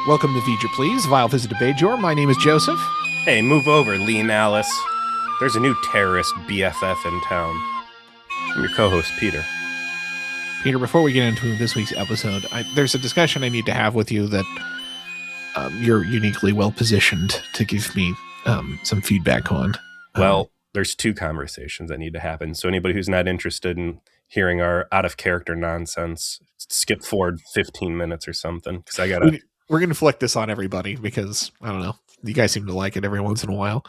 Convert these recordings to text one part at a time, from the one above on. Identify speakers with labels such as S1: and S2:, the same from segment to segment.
S1: Welcome to Feature Please, Vile Visit to Bajor. My name is Joseph.
S2: Hey, move over, Lean Alice. There's a new terrorist BFF in town. I'm your co-host, Peter.
S1: Peter, before we get into this week's episode, there's a discussion I need to have with you that you're uniquely well-positioned to give me some feedback on.
S2: Well, there's two conversations that need to happen. So anybody who's not interested in hearing our out-of-character nonsense, skip forward 15 minutes or something, because I gotta...
S1: We're going to flick this on everybody because, I don't know, you guys seem to like it every once in a while.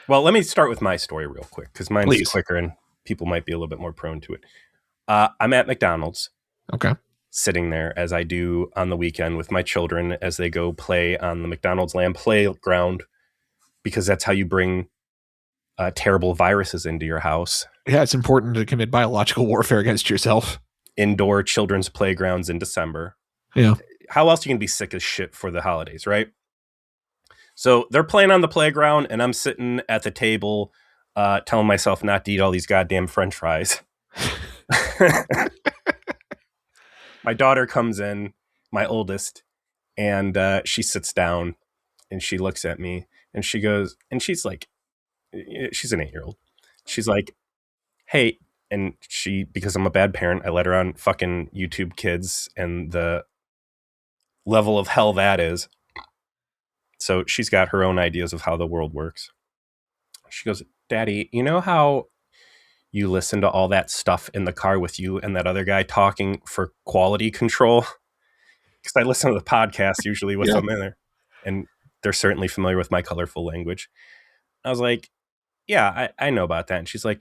S2: Well, let me start with my story real quick, because mine's quicker and people might be a little bit more prone to it. I'm at McDonald's.
S1: Okay.
S2: Sitting there, as I do on the weekend with my children as they go play on the McDonald's Land playground, because that's how you bring terrible viruses into your house.
S1: Yeah, it's important to commit biological warfare against yourself.
S2: Indoor children's playgrounds in December.
S1: Yeah.
S2: How else are you going to be sick as shit for the holidays, right? So they're playing on the playground, and I'm sitting at the table telling myself not to eat all these goddamn French fries. My daughter comes in, my oldest, and she sits down, and she looks at me, and she goes, and she's like, she's an 8-year-old. She's like, hey, and she, because I'm a bad parent, I let her on fucking YouTube Kids and the level of hell that is. So she's got her own ideas of how the world works. She goes, Daddy, you know how you listen to all that stuff in the car with you and that other guy talking for quality control? Because I listen to the podcast usually with them in there, and they're certainly familiar with my colorful language. I was like, yeah, I know about that. And she's like,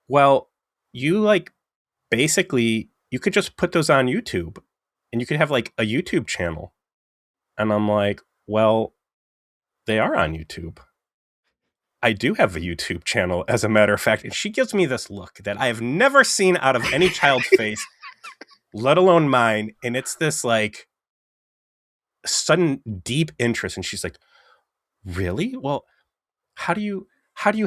S2: well, you like basically you could just put those on YouTube and you could have like a YouTube channel. And I'm like, well, they are on YouTube. I do have a YouTube channel, as a matter of fact. And she gives me this look that I have never seen out of any child's face, let alone mine. And it's this like sudden deep interest. And she's like, really? Well, how do you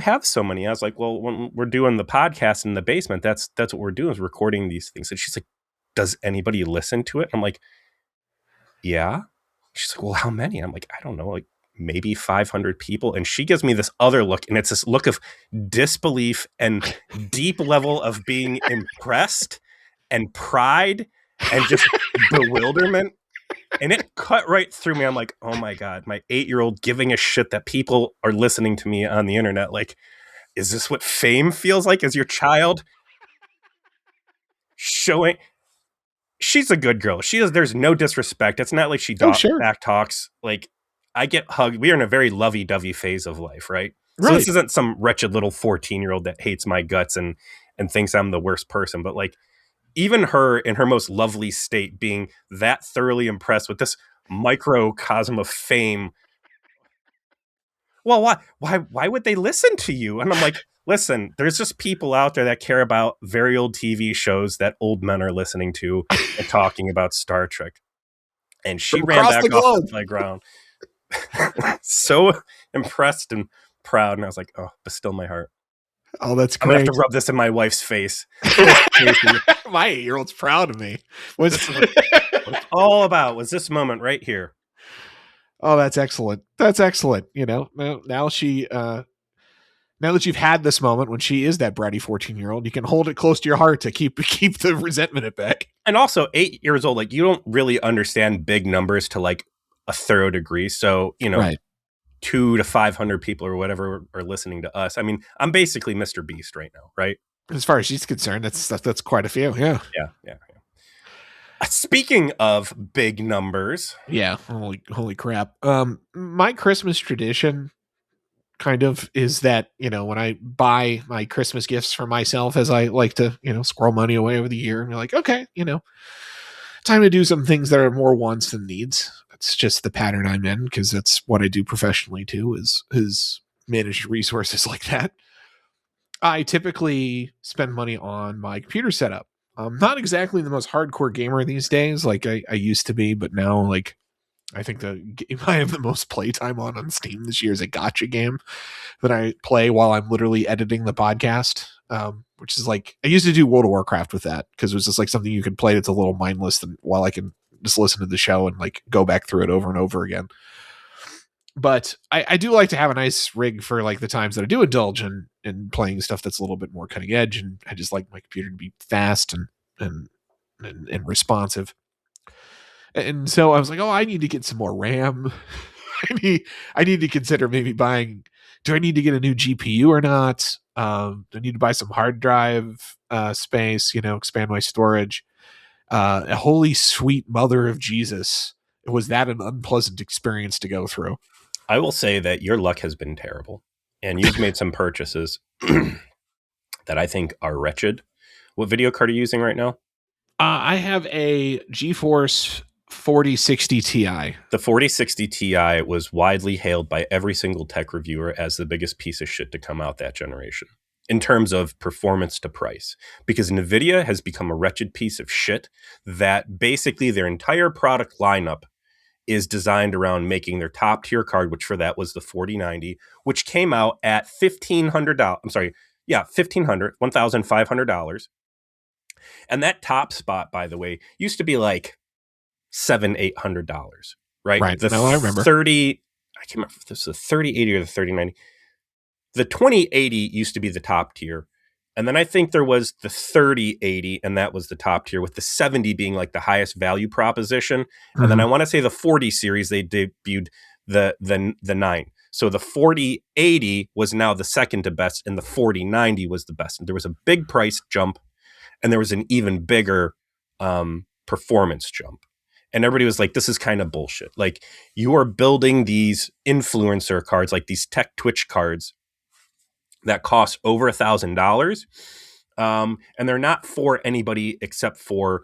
S2: have so many? I was like, well, when we're doing the podcast in the basement, that's what we're doing, is recording these things. And she's like, does anybody listen to it? I'm like, yeah. She's like, well, how many? I'm like, I don't know, like maybe 500 people. And she gives me this other look, and it's this look of disbelief and deep level of being impressed and pride and just bewilderment. And it cut right through me. I'm like, oh my God, my 8-year-old giving a shit that people are listening to me on the internet. Like, is this what fame feels like as your child? Showing... She's a good girl. There's no disrespect. It's not like she back talks. Like, I get hugged. We are in a very lovey-dovey phase of life, right? So this isn't some wretched little 14-year-old that hates my guts and thinks I'm the worst person. But like, even her in her most lovely state being that thoroughly impressed with this microcosm of fame. Well, why would they listen to you? And I'm like, listen, there's just people out there that care about very old TV shows that old men are listening to and talking about Star Trek. And she ran back off the playground. So impressed and proud. And I was like, oh, but still my heart.
S1: Oh, that's great.
S2: I'm going to have to rub this in my wife's face.
S1: My 8-year-old's proud of me.
S2: What it's all about was this moment right here.
S1: Oh, that's excellent. That's excellent. You know, now she... now that you've had this moment when she is that bratty 14-year-old, you can hold it close to your heart to keep the resentment at bay.
S2: And also 8 years old, like you don't really understand big numbers to like a thorough degree. So, you know, 200 to 500 people or whatever are listening to us. I mean, I'm basically Mr. Beast right now, right?
S1: As far as she's concerned, that's quite a few. Yeah.
S2: Speaking of big numbers.
S1: Yeah. Holy crap. My Christmas tradition kind of is that, you know, when I buy my Christmas gifts for myself, as I like to, you know, squirrel money away over the year, and you're like, okay, you know, time to do some things that are more wants than needs. That's just the pattern I'm in, because that's what I do professionally too, is manage resources like that. I typically spend money on my computer setup. I'm not exactly the most hardcore gamer these days, like I used to be, but now, like, I think the game I have the most playtime on Steam this year is a gacha game that I play while I'm literally editing the podcast, which is like, I used to do World of Warcraft with that because it was just like something you could play that's a little mindless, and while I can just listen to the show and like go back through it over and over again. But I do like to have a nice rig for like the times that I do indulge in playing stuff that's a little bit more cutting edge, and I just like my computer to be fast and responsive. And so I was like, oh, I need to get some more RAM. I need to consider maybe buying. Do I need to get a new GPU or not? Do I need to buy some hard drive space? Expand my storage. A holy sweet mother of Jesus! Was that an unpleasant experience to go through?
S2: I will say that your luck has been terrible, and you've made some purchases that I think are wretched. What video card are you using right now?
S1: I have a GeForce 4060 Ti.
S2: The 4060 Ti was widely hailed by every single tech reviewer as the biggest piece of shit to come out that generation in terms of performance to price, because NVIDIA has become a wretched piece of shit that basically their entire product lineup is designed around making their top tier card, which for that was the 4090, which came out at $1,500. I'm sorry. Yeah, $1,500. And that top spot, by the way, used to be like $700-800, right?
S1: Right. No, I remember.
S2: 30, I can't remember if this was the 3080 or the 3090. The 2080 used to be the top tier. And then I think there was the 3080, and that was the top tier, with the 70 being like the highest value proposition. Mm-hmm. And then I want to say the 40 series, they debuted the 9. So the 4080 was now the second to best, and the 4090 was the best. And there was a big price jump, and there was an even bigger performance jump. And everybody was like, this is kind of bullshit. Like, you are building these influencer cards, like these tech Twitch cards, that cost over $1,000, and they're not for anybody except for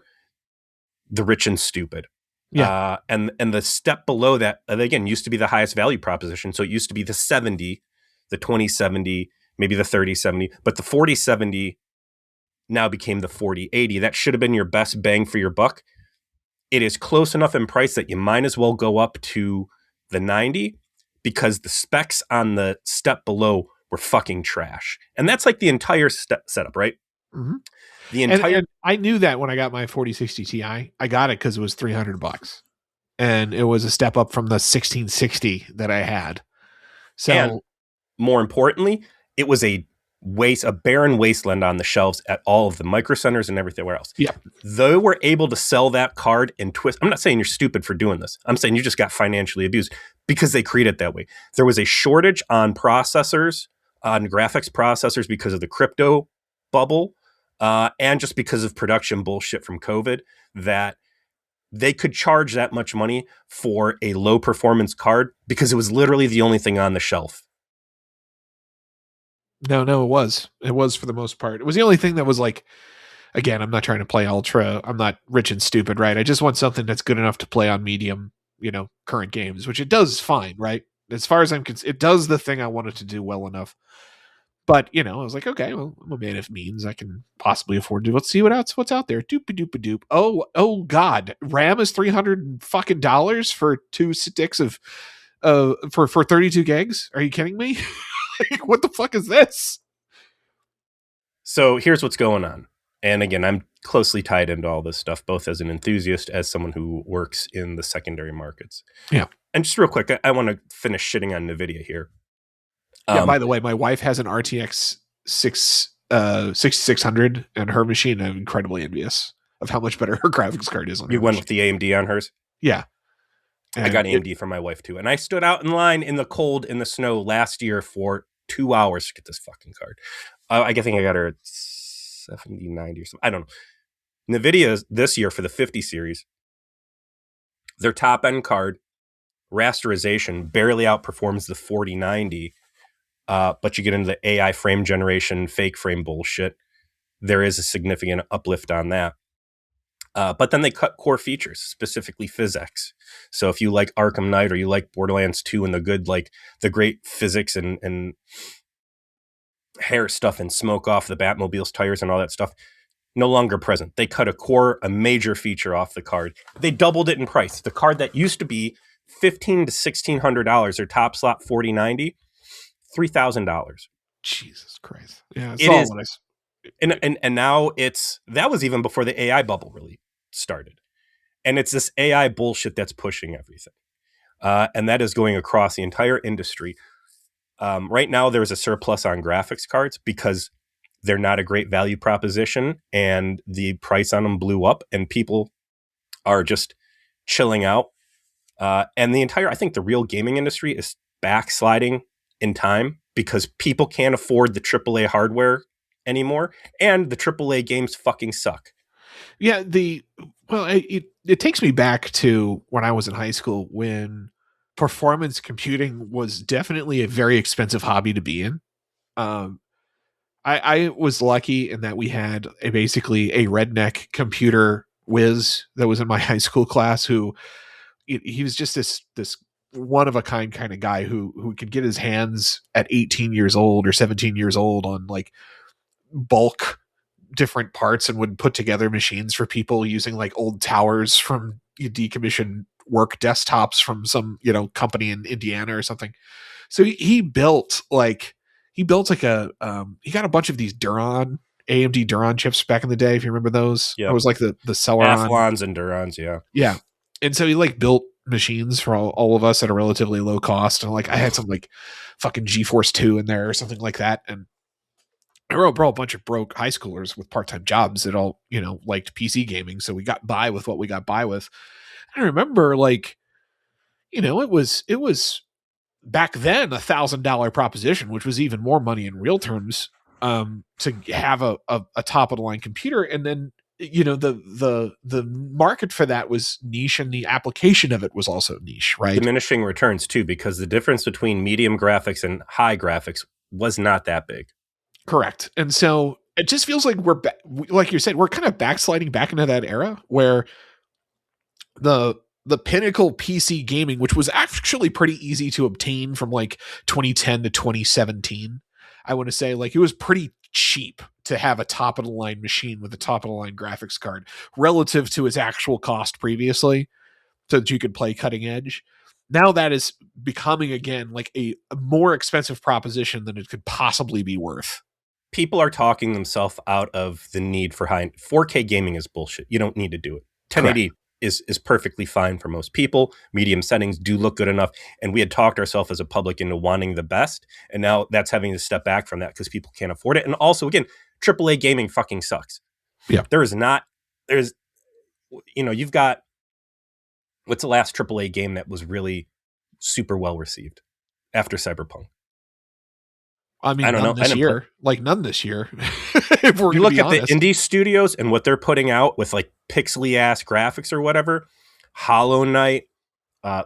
S2: the rich and stupid.
S1: Yeah.
S2: And the step below that, again, used to be the highest value proposition. So it used to be the 70, the 2070, maybe the 3070, but the 4070 now became the 4080. That should have been your best bang for your buck. It is close enough in price that you might as well go up to the 90, because the specs on the step below were fucking trash. And that's like the entire setup, right?
S1: Mm-hmm.
S2: The entire.
S1: And I knew that when I got my 4060 Ti. I got it because it was $300, and it was a step up from the 1660 that I had. So,
S2: and more importantly, it was a barren wasteland on the shelves at all of the micro centers and everywhere else.
S1: Yeah,
S2: they were able to sell that card and twist. I'm not saying you're stupid for doing this. I'm saying you just got financially abused because they create it that way. There was a shortage on processors, on graphics processors, because of the crypto bubble, and just because of production bullshit from COVID, that they could charge that much money for a low performance card because it was literally the only thing on the shelf.
S1: No, it was. It was for the most part. It was the only thing that was like, again, I'm not trying to play ultra. I'm not rich and stupid, right? I just want something that's good enough to play on medium, current games, which it does fine, right? As far as I'm concerned, it does the thing I want it to do well enough. But, I was like, okay, well, I'm a man of means. I can possibly afford to. Let's see what's out there. Doop-a-doop-a-doop. Oh, God. RAM is $300 for 2 sticks of, for 32 gigs? Are you kidding me? Like, what the fuck is this?
S2: So here's what's going on. And again, I'm closely tied into all this stuff, both as an enthusiast, as someone who works in the secondary markets.
S1: Yeah.
S2: And just real quick, I want to finish shitting on NVIDIA here.
S1: Yeah, by the way, my wife has an RTX 6600 and her machine. I'm incredibly envious of how much better her graphics card is on her
S2: You went
S1: machine.
S2: with the AMD on hers?
S1: Yeah.
S2: I got AMD for my wife too. And I stood out in line in the cold, in the snow last year for 2 hours to get this fucking card. I think I got her at 70, 90 or something. I don't know. NVIDIA this year for the 50 series, their top end card, rasterization, barely outperforms the 4090. But you get into the AI frame generation, fake frame bullshit. There is a significant uplift on that. But then they cut core features, specifically physics. So if you like Arkham Knight or you like Borderlands 2 and the great physics and hair stuff and smoke off the Batmobile's tires and all that stuff, no longer present. They cut a major feature off the card. They doubled it in price. The card that used to be $1,500 to $1,600, their top slot 4090, $3,000.
S1: Jesus Christ! Yeah,
S2: it is. And now that was even before the AI bubble really started. And it's this AI bullshit that's pushing everything. And that is going across the entire industry. Right now, there's a surplus on graphics cards because they're not a great value proposition, and the price on them blew up, and people are just chilling out. And I think the real gaming industry is backsliding in time because people can't afford the AAA hardware anymore, and the AAA games fucking suck.
S1: Yeah, it takes me back to when I was in high school when performance computing was definitely a very expensive hobby to be in. Um, I was lucky in that we had basically a redneck computer whiz that was in my high school class who he was just this one of a kind of guy who could get his hands at 18 years old or 17 years old on like bulk different parts and would put together machines for people using like old towers from decommissioned work desktops from some company in Indiana or something. So he built like he got a bunch of these AMD Duron chips back in the day, if you remember those. It
S2: Yep.
S1: was like the Celeron.
S2: Athlons and Durons, yeah.
S1: Yeah. And so he like built machines for all of us at a relatively low cost. And like I had some like fucking GeForce 2 in there or something like that. And I brought a bunch of broke high schoolers with part-time jobs that all, liked PC gaming. So we got by with what we got by with. I remember like, it was back then $1,000 proposition, which was even more money in real terms, to have a top of the line computer. And then, the market for that was niche and the application of it was also niche, right?
S2: Diminishing returns too, because the difference between medium graphics and high graphics was not that big.
S1: Correct. And so it just feels like like you said, we're kind of backsliding back into that era where the pinnacle PC gaming, which was actually pretty easy to obtain from like 2010 to 2017, I want to say like it was pretty cheap to have a top of the line machine with a top of the line graphics card relative to its actual cost previously, so that you could play cutting edge. Now that is becoming again like a more expensive proposition than it could possibly be worth.
S2: People are talking themselves out of the need for high 4K gaming is bullshit. You don't need to do it. 1080 is perfectly fine for most people. Medium settings do look good enough. And we had talked ourselves as a public into wanting the best. And now that's having to step back from that because people can't afford it. And also, again, AAA gaming fucking sucks.
S1: Yeah.
S2: You've got, what's the last AAA game that was really super well received after Cyberpunk?
S1: I mean, none this year. If we're
S2: you look at
S1: honest.
S2: the indie studios and what they're putting out with like pixely ass graphics or whatever, Hollow Knight,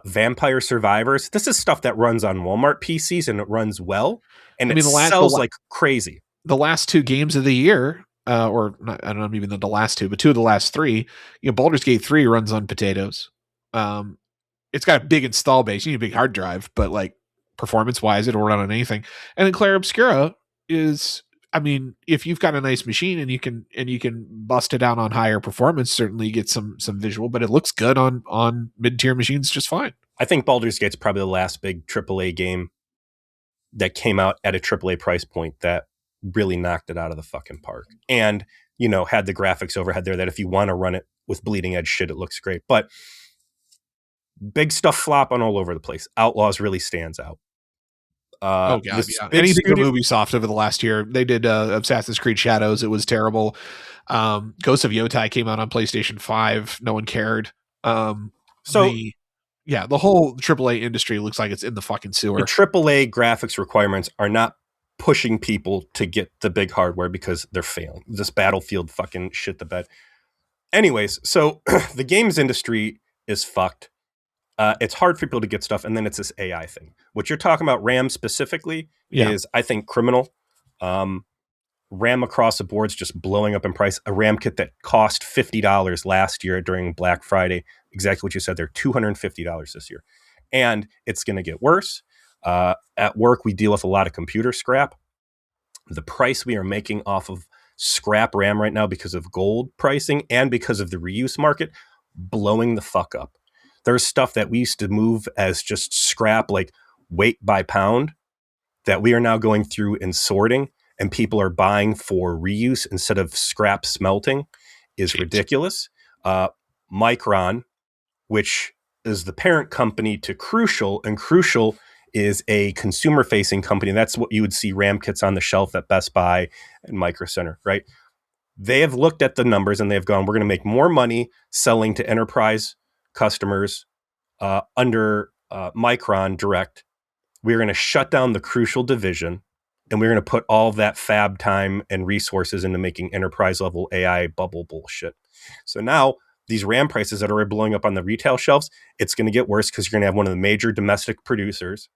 S2: Vampire Survivors. This is stuff that runs on Walmart PCs and it runs well, and it sells like crazy.
S1: The last two games of the year, or not, I don't know, even the last two, but two of the last three. Baldur's Gate 3 runs on potatoes. It's got a big install base. You need a big hard drive, but like performance wise, it'll run on anything. And then Clair Obscura is, I mean, if you've got a nice machine and you can bust it out on higher performance, certainly you get some visual, but it looks good on mid-tier machines just fine.
S2: I think Baldur's Gate's probably the last big AAA game that came out at a AAA price point that really knocked it out of the fucking park. And, had the graphics overhead there that if you want to run it with bleeding edge shit, it looks great. But big stuff flopping all over the place. Outlaws really stands out.
S1: Oh god, yeah. Anything from Ubisoft over the last year. They did Assassin's Creed Shadows. It was terrible. Ghost of Yotai came out on PlayStation 5. No one cared. The whole AAA industry looks like it's in the fucking sewer.
S2: The AAA graphics requirements are not pushing people to get the big hardware because they're failing. This Battlefield fucking shit the bed. Anyways, so the games industry is fucked. It's hard for people to get stuff, and then it's this AI thing. What you're talking about, RAM specifically, is, I think, criminal. RAM across the board is just blowing up in price. A RAM kit that cost $50 last year during Black Friday, exactly what you said, they're $250 this year. And it's going to get worse. At work, we deal with a lot of computer scrap. The price we are making off of scrap RAM right now because of gold pricing and because of the reuse market, blowing the fuck up. There's stuff that we used to move as just scrap, like weight by pound, that we are now going through and sorting, and people are buying for reuse instead of scrap smelting is ridiculous. Micron which is the parent company to Crucial, and Crucial is a consumer-facing company. That's what you would see RAM kits on the shelf at Best Buy and Micro Center, right? They have looked at the numbers and they've gone, we're going to make more money selling to enterprise customers under Micron Direct. We're going to shut down the Crucial division, and we're going to put all of that fab time and resources into making enterprise-level AI bubble bullshit. So now these RAM prices that are blowing up on the retail shelves, it's going to get worse because you're going to have one of the major domestic producers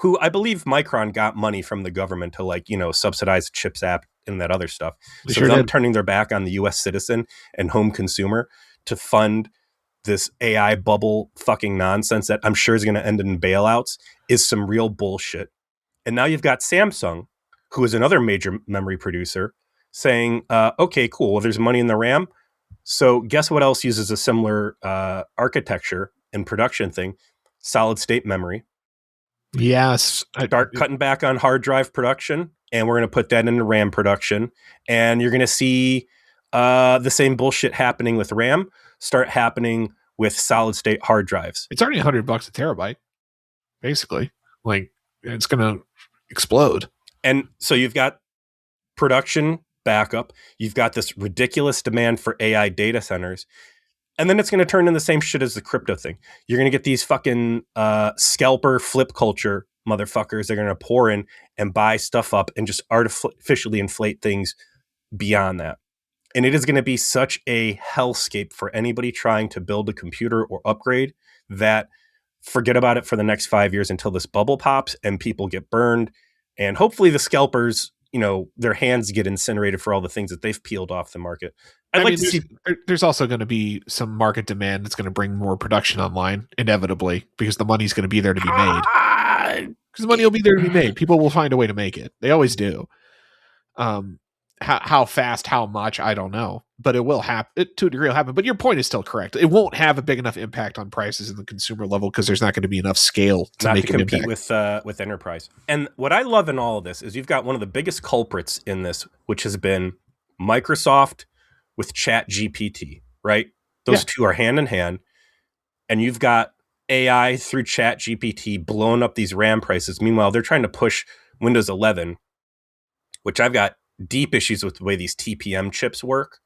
S2: who I believe Micron got money from the government to, like, you know, subsidize the CHIPS Act and that other stuff.
S1: They
S2: So
S1: sure
S2: them
S1: did.
S2: turning their back on the U.S. citizen and home consumer to fund this AI bubble fucking nonsense that I'm sure is going to end in bailouts is some real bullshit. And now you've got Samsung, who is another major memory producer, saying, okay, cool, well, there's money in the RAM. So guess what else uses a similar architecture and production thing? Solid state memory.
S1: Yes.
S2: Start cutting back on hard drive production, and we're going to put that into RAM production. And you're going to see the same bullshit happening with RAM start happening with solid state hard drives.
S1: It's already $100 a terabyte, basically. Like, it's going to explode.
S2: And so you've got production backup. You've got this ridiculous demand for AI data centers. And then it's going to turn into the same shit as the crypto thing. You're going to get these fucking scalper flip culture motherfuckers. They're going to pour in and buy stuff up and just artificially inflate things beyond that. And it is going to be such a hellscape for anybody trying to build a computer or upgrade that forget about it for the next 5 years until this bubble pops and people get burned. And hopefully the scalpers, you know, their hands get incinerated for all the things that they've peeled off the market.
S1: I mean, there's also going to be some market demand that's going to bring more production online, inevitably, because the money's going to be there to be made. Because the money will be there to be made. People will find a way to make it. They always do. How fast, how much, I don't know. But it will happen. To a degree, it'll happen. But your point is still correct. It won't have a big enough impact on prices in the consumer level because there's not going to be enough scale to make
S2: to
S1: an
S2: compete
S1: impact.
S2: with enterprise. And what I love in all of this is you've got one of the biggest culprits in this, which has been Microsoft with Chat GPT, right? Those two are hand in hand. And you've got AI through Chat GPT blowing up these RAM prices. Meanwhile, they're trying to push Windows 11, which I've got deep issues with the way these TPM chips work.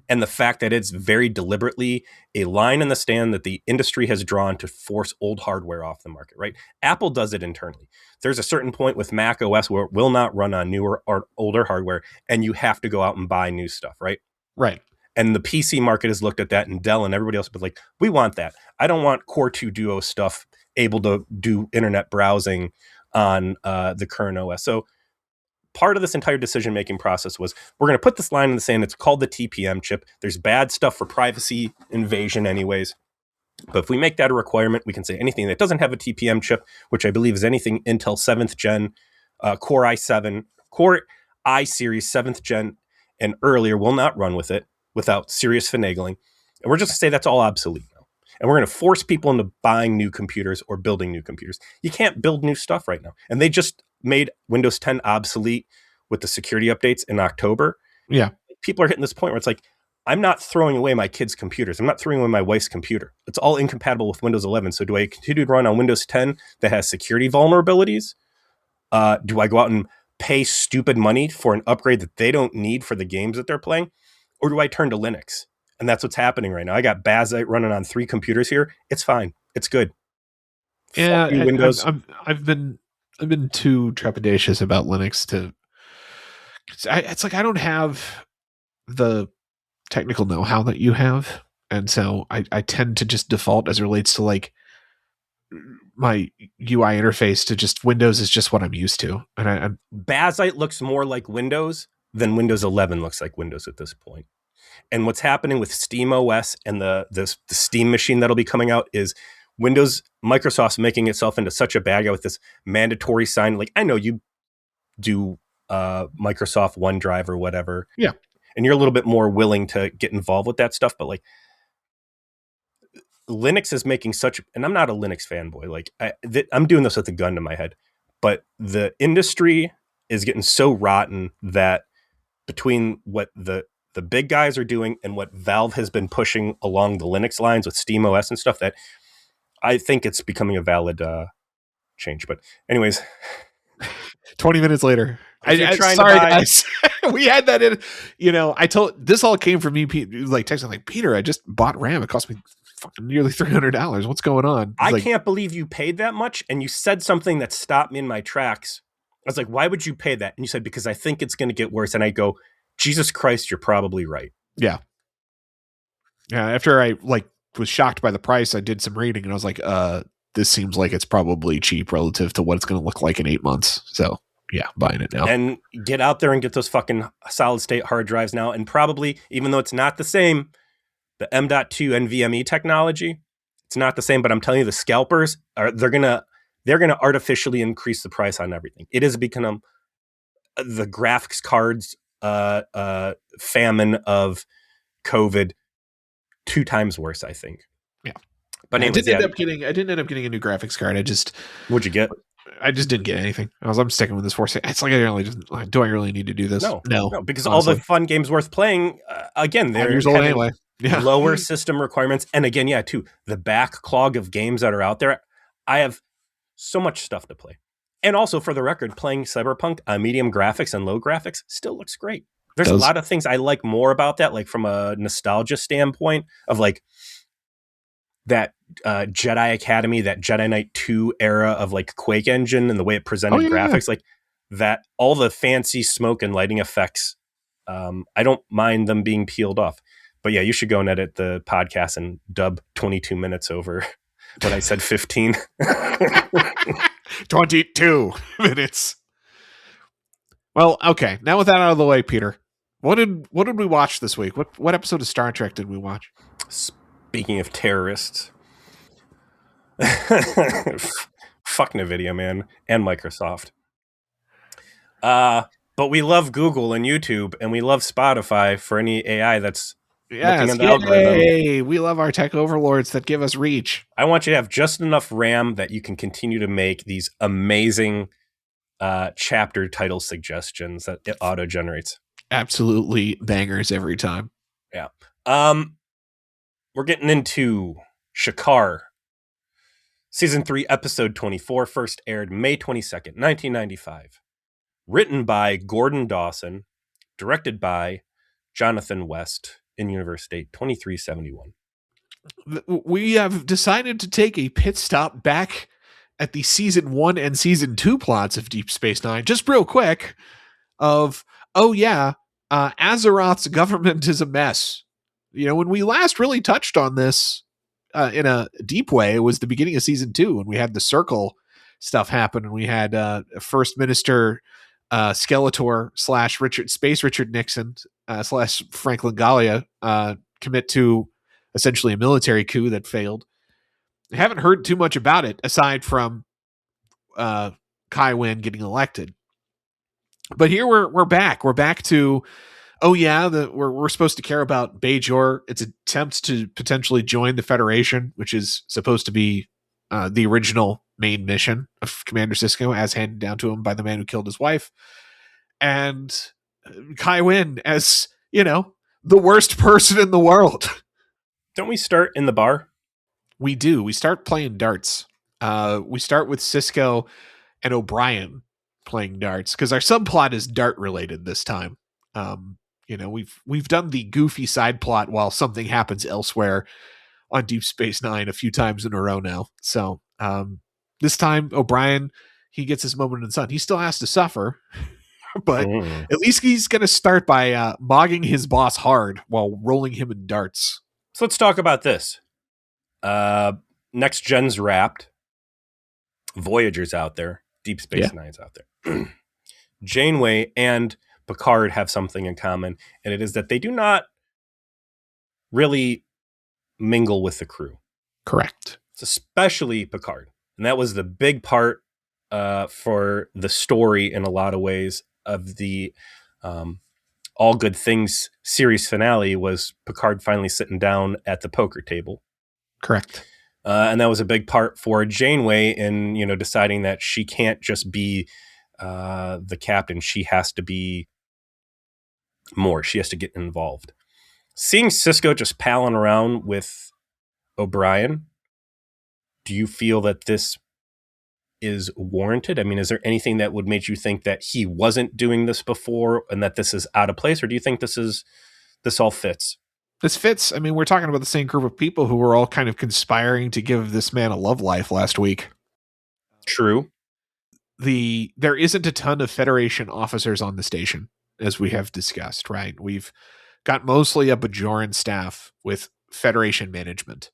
S2: And the fact that it's very deliberately a line in the sand that the industry has drawn to force old hardware off the market, right? Apple does it internally. There's a certain point with Mac OS where it will not run on newer or older hardware, and you have to go out and buy new stuff, right?
S1: Right.
S2: And the PC market has looked at that, and Dell and everybody else has been like, we want that. I don't want Core 2 Duo stuff able to do internet browsing on the current OS. So part of this entire decision-making process was, we're going to put this line in the sand. It's called the TPM chip. There's bad stuff for privacy invasion anyways. But if we make that a requirement, we can say anything that doesn't have a TPM chip, which I believe is anything Intel 7th gen, Core i7, Core i series 7th gen and earlier will not run with it without serious finagling. And we're just going to say that's all obsolete now. And we're going to force people into buying new computers or building new computers. You can't build new stuff right now. And they just made Windows 10 obsolete with the security updates in October.
S1: Yeah.
S2: People are hitting this point where it's like, I'm not throwing away my kids' computers. I'm not throwing away my wife's computer. It's all incompatible with Windows 11. So do I continue to run on Windows 10 that has security vulnerabilities? Do I go out and pay stupid money for an upgrade that they don't need for the games that they're playing? Or do I turn to Linux? And that's what's happening right now. I got Bazite running on 3 computers here. It's fine. It's good.
S1: Yeah,
S2: Windows.
S1: I've been too trepidatious about Linux to. It's like I don't have the technical know-how that you have, and so I tend to just default as it relates to like my UI interface to just Windows is just what I'm used to, and
S2: Bazite looks more like Windows than Windows 11 looks like Windows at this point. And what's happening with Steam OS and the Steam machine that'll be coming out is Microsoft's making itself into such a bad guy with this mandatory sign. Like, I know you do Microsoft OneDrive or whatever.
S1: Yeah.
S2: And you're a little bit more willing to get involved with that stuff. But like, Linux is making and I'm not a Linux fanboy. Like, I'm doing this with a gun to my head. But the industry is getting so rotten that between what the the big guys are doing and what Valve has been pushing along the Linux lines with SteamOS and stuff, that I think it's becoming a valid change. But anyways,
S1: 20 minutes later.
S2: if you're trying
S1: Sorry,
S2: to buy,
S1: guys. We had that in. I told this all came from me. Like texting, like Peter, I just bought RAM. It cost me fucking nearly $300. What's going on?
S2: I can't believe you paid that much. And you said something that stopped me in my tracks. I was like, why would you pay that? And you said, because I think it's going to get worse. And I go, Jesus Christ, you're probably right.
S1: Yeah. Yeah. After I was shocked by the price, I did some reading and I was like, this seems like it's probably cheap relative to what it's going to look like in 8 months. So yeah, buying it now.
S2: And get out there and get those fucking solid state hard drives now. And probably, even though it's not the same, the M.2 NVMe technology, it's not the same, but I'm telling you, the scalpers they're gonna artificially increase the price on everything. It has become the graphics cards famine of COVID 2 times worse, I think.
S1: Yeah.
S2: But anyways,
S1: I didn't end up getting a new graphics card.
S2: What'd you get?
S1: I just didn't get anything. I'm sticking with this 460. It's like do I really need to do this?
S2: No, because
S1: honestly,
S2: all the fun games worth playing, again, they're
S1: 5 years old anyway. Yeah.
S2: Lower system requirements. And again, too, the backlog of games that are out there. I have so much stuff to play. And also, for the record, playing Cyberpunk on medium graphics and low graphics still looks great. There's a lot of things I like more about that, like from a nostalgia standpoint of like that Jedi Academy, that Jedi Knight 2 era of like Quake engine and the way it presented graphics, like that, all the fancy smoke and lighting effects. I don't mind them being peeled off. But yeah, you should go and edit the podcast and dub 22 minutes over what I said 15.
S1: 22 minutes. Well, okay. Now with that out of the way, Peter, what did we watch this week? What episode of Star Trek did we watch?
S2: Speaking of terrorists, fuck NVIDIA, man, and Microsoft. But we love Google and YouTube, and we love Spotify for any AI that's looking at the algorithm.
S1: We love our tech overlords that give us reach.
S2: I want you to have just enough RAM that you can continue to make these amazing chapter title suggestions that it auto generates.
S1: Absolutely bangers every time.
S2: Yeah. We're getting into Shakaar. Season 3, episode 24, first aired May 22nd, 1995. Written by Gordon Dawson, directed by Jonathan West, in Universe Date 2371.
S1: We have decided to take a pit stop back at the season 1 and season 2 plots of Deep Space Nine, just real quick, of, Azeroth's government is a mess. When we last really touched on this in a deep way, it was the beginning of season 2 when we had the Circle stuff happen, and we had First Minister Skeletor / Richard Nixon / Franklin Gallia commit to essentially a military coup that failed. I haven't heard too much about it aside from Kai Winn getting elected. But here we're back. We're back to we're supposed to care about Bajor. Its attempts to potentially join the Federation, which is supposed to be the original main mission of Commander Sisko, as handed down to him by the man who killed his wife, and Kai Winn as the worst person in the world.
S2: Don't we start in the bar?
S1: We do. We start playing darts. We start with Sisko and O'Brien playing darts because our subplot is dart related this time. We've done the goofy side plot while something happens elsewhere on Deep Space Nine a few times in a row now. So this time O'Brien, he gets his moment in the sun. He still has to suffer, but at least he's going to start by mogging his boss hard while rolling him in darts.
S2: So let's talk about this. Next Gen's wrapped. Voyager's out there. Deep Space Nine's out there. Janeway and Picard have something in common, and it is that they do not really mingle with the crew.
S1: Correct.
S2: It's especially Picard. And that was the big part for the story in a lot of ways of the All Good Things series finale was Picard finally sitting down at the poker table.
S1: Correct.
S2: And that was a big part for Janeway in, deciding that she can't just be the captain. She has to be more. She has to get involved. Seeing Cisco just palling around with O'Brien, do you feel that this is warranted? I mean, is there anything that would make you think that he wasn't doing this before and that this is out of place, or do you think this all fits?
S1: This fits. I mean, we're talking about the same group of people who were all kind of conspiring to give this man a love life last week.
S2: True.
S1: There isn't a ton of Federation officers on the station, as we have discussed, right? We've got mostly a Bajoran staff with Federation management.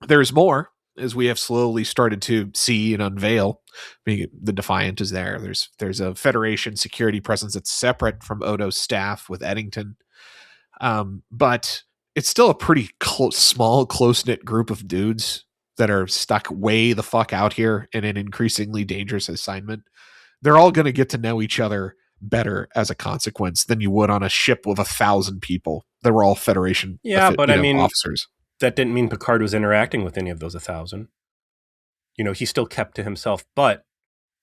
S1: There's more, as we have slowly started to see and unveil. I mean, the Defiant is there. There's a Federation security presence that's separate from Odo's staff with Eddington. But it's still a pretty small, close-knit group of dudes that are stuck way the fuck out here in an increasingly dangerous assignment. They're all going to get to know each other better as a consequence than you would on a ship with 1,000 people. They were all Federation officers.
S2: That didn't mean Picard was interacting with any of those 1,000. He still kept to himself. But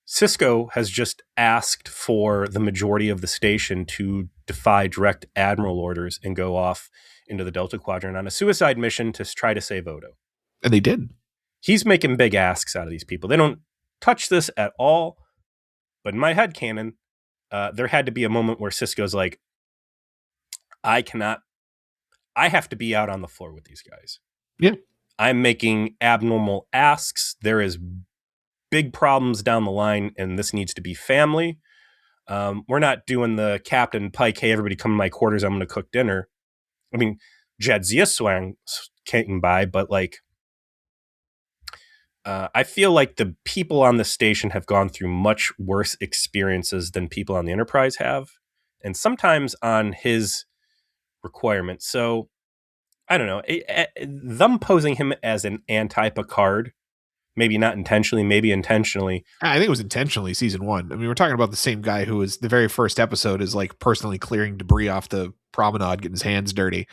S2: Cisco has just asked for the majority of the station to defy direct admiral orders and go off into the Delta Quadrant on a suicide mission to try to save Odo.
S1: And they did.
S2: He's making big asks out of these people. They don't touch this at all. But in my headcanon, there had to be a moment where Cisco's like, I have to be out on the floor with these guys.
S1: Yeah.
S2: I'm making abnormal asks. There is big problems down the line, and this needs to be family. We're not doing the Captain Pike, hey, everybody come to my quarters, I'm going to cook dinner. I mean, Jadzia came by, but I feel like the people on the station have gone through much worse experiences than people on the Enterprise have, and sometimes on his requirements. So, I don't know. Them posing him as an anti-Picard, maybe not intentionally, maybe intentionally.
S1: I think it was intentionally season 1. I mean, we're talking about the same guy who was the very first episode is personally clearing debris off the promenade, getting his hands dirty.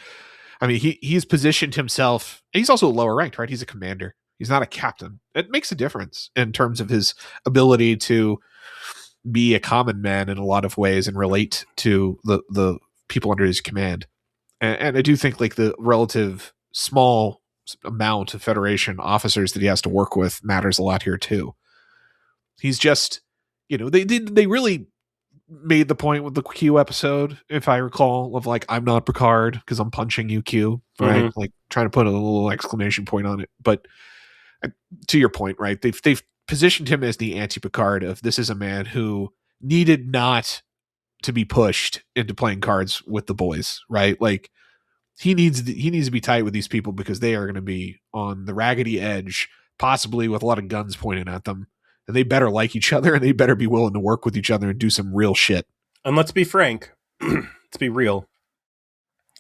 S1: I mean, he's positioned himself. He's also lower ranked, right? He's a commander. He's not a captain. It makes a difference in terms of his ability to be a common man in a lot of ways and relate to the people under his command. And I do think the relative small amount of Federation officers that he has to work with matters a lot here too. He's just, they really made the point with the Q episode, if I recall, of I'm not Picard because I'm punching you, Q, right?
S2: Mm-hmm.
S1: Trying to put a little exclamation point on it. But to your point, right? They've positioned him as the anti-Picard of this is a man who needed not to be pushed into playing cards with the boys, right? He needs to be tight with these people because they are going to be on the raggedy edge, possibly with a lot of guns pointed at them. And they better like each other and they better be willing to work with each other and do some real shit.
S2: And let's be frank, let's be real.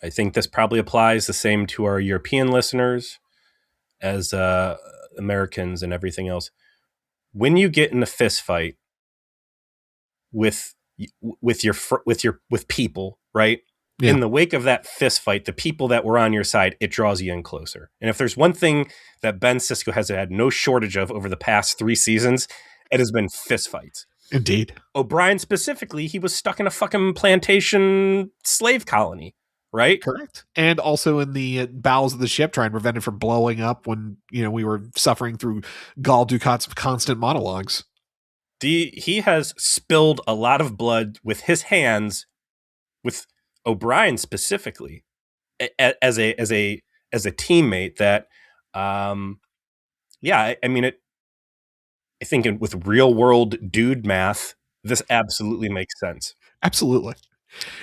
S2: I think this probably applies the same to our European listeners as Americans and everything else. When you get in a fist fight with people, right? Yeah. In the wake of that fist fight, the people that were on your side, it draws you in closer. And if there's one thing that Ben Sisko has had no shortage of over the past 3 seasons, it has been fist fights.
S1: Indeed.
S2: O'Brien specifically, he was stuck in a fucking plantation slave colony, right?
S1: Correct. And also in the bowels of the ship, trying to prevent it from blowing up when we were suffering through Gul Dukat's constant monologues.
S2: He has spilled a lot of blood with his hands, with O'Brien specifically, as a teammate. That, I mean, I think with real world dude math, this absolutely makes sense.
S1: Absolutely.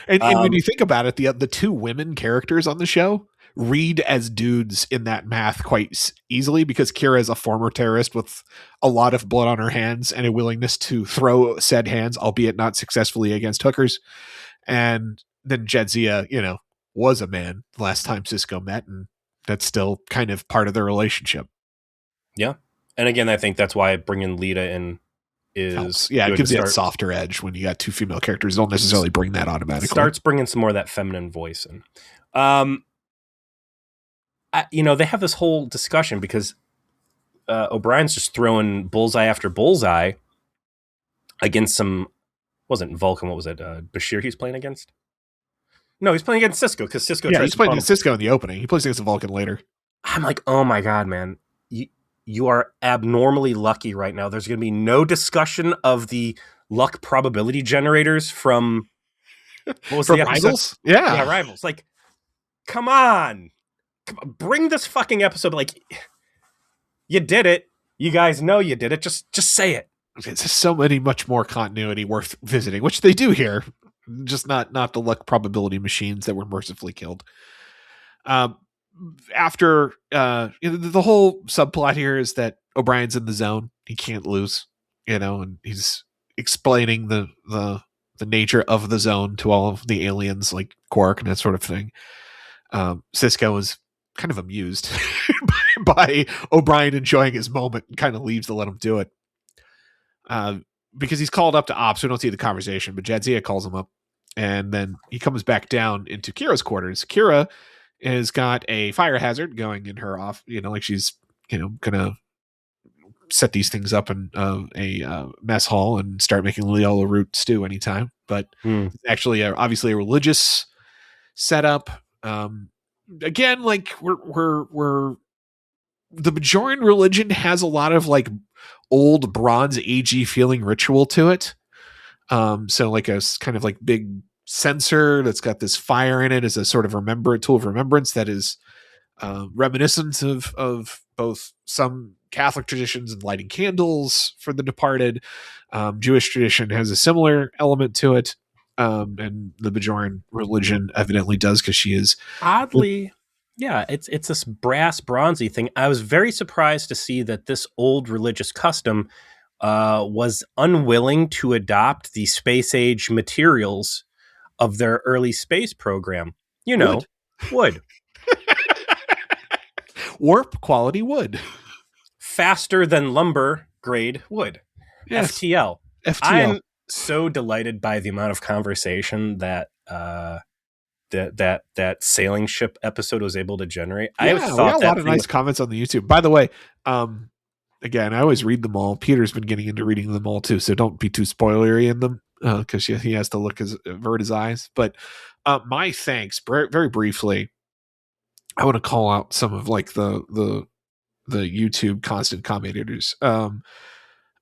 S1: And when you think about it, the 2 women characters on the show read as dudes in that math quite easily because Kira is a former terrorist with a lot of blood on her hands and a willingness to throw said hands, albeit not successfully, against hookers. And then Jadzia, was a man last time Cisco met, and that's still kind of part of their relationship.
S2: Yeah. And again, I think that's why bringing Lita in is...
S1: Yeah, it gives you that softer edge when you got 2 female characters. Don't necessarily bring that automatically.
S2: Starts bringing some more of that feminine voice in. They have this whole discussion because O'Brien's just throwing bullseye after bullseye against some... Wasn't Vulcan, what was it? Bashir he's playing against? No, he's playing against Cisco because Cisco
S1: Yeah,
S2: tries
S1: he's
S2: to
S1: playing
S2: bump.
S1: against Cisco in the opening. He plays against the Vulcan later.
S2: I'm like, oh my god, man, you are abnormally lucky right now. There's going to be no discussion of the luck probability generators from what was
S1: From
S2: the episode?
S1: Rivals? Yeah.
S2: Yeah, Rivals. Like, come on, bring this fucking episode. Like, you did it. You guys know you did it. Just say it.
S1: It's just so many much more continuity worth visiting, which they do here. Just not the luck probability machines that were mercifully killed. After the whole subplot here is that O'Brien's in the zone. He can't lose, and he's explaining the nature of the zone to all of the aliens like Quark and that sort of thing. Cisco is kind of amused by O'Brien enjoying his moment and kind of leaves to let him do it. Because he's called up to ops. We don't see the conversation, but Jadzia calls him up, and then he comes back down into Kira's quarters. Kira has got a fire hazard going in her off, like she's, gonna set these things up in a mess hall and start making Leola root stew anytime. But it's actually obviously a religious setup. Again, like we're the Bajoran religion has a lot of like old Bronze Agey feeling ritual to it. So like a kind of like big censer that's got this fire in it as a sort of tool of remembrance that is reminiscent of both some Catholic traditions and lighting candles for the departed. Jewish tradition has a similar element to it. And the Bajoran religion evidently does, because she is
S2: oddly, yeah, it's this brass bronzy thing. I was very surprised to see that this old religious custom was unwilling to adopt the space age materials of their early space program. Wood.
S1: Warp quality wood.
S2: Faster than lumber grade wood.
S1: Yes.
S2: FTL.
S1: FTL.
S2: I'm so delighted by the amount of conversation that that sailing ship episode was able to generate.
S1: Yeah, we got a lot of nice comments on the YouTube. By the way, again, I always read them all. Peter's been getting into reading them all too, so don't be too spoilery in them, because he has to avert his eyes. But my thanks, very briefly, I want to call out some of like the YouTube constant commentators.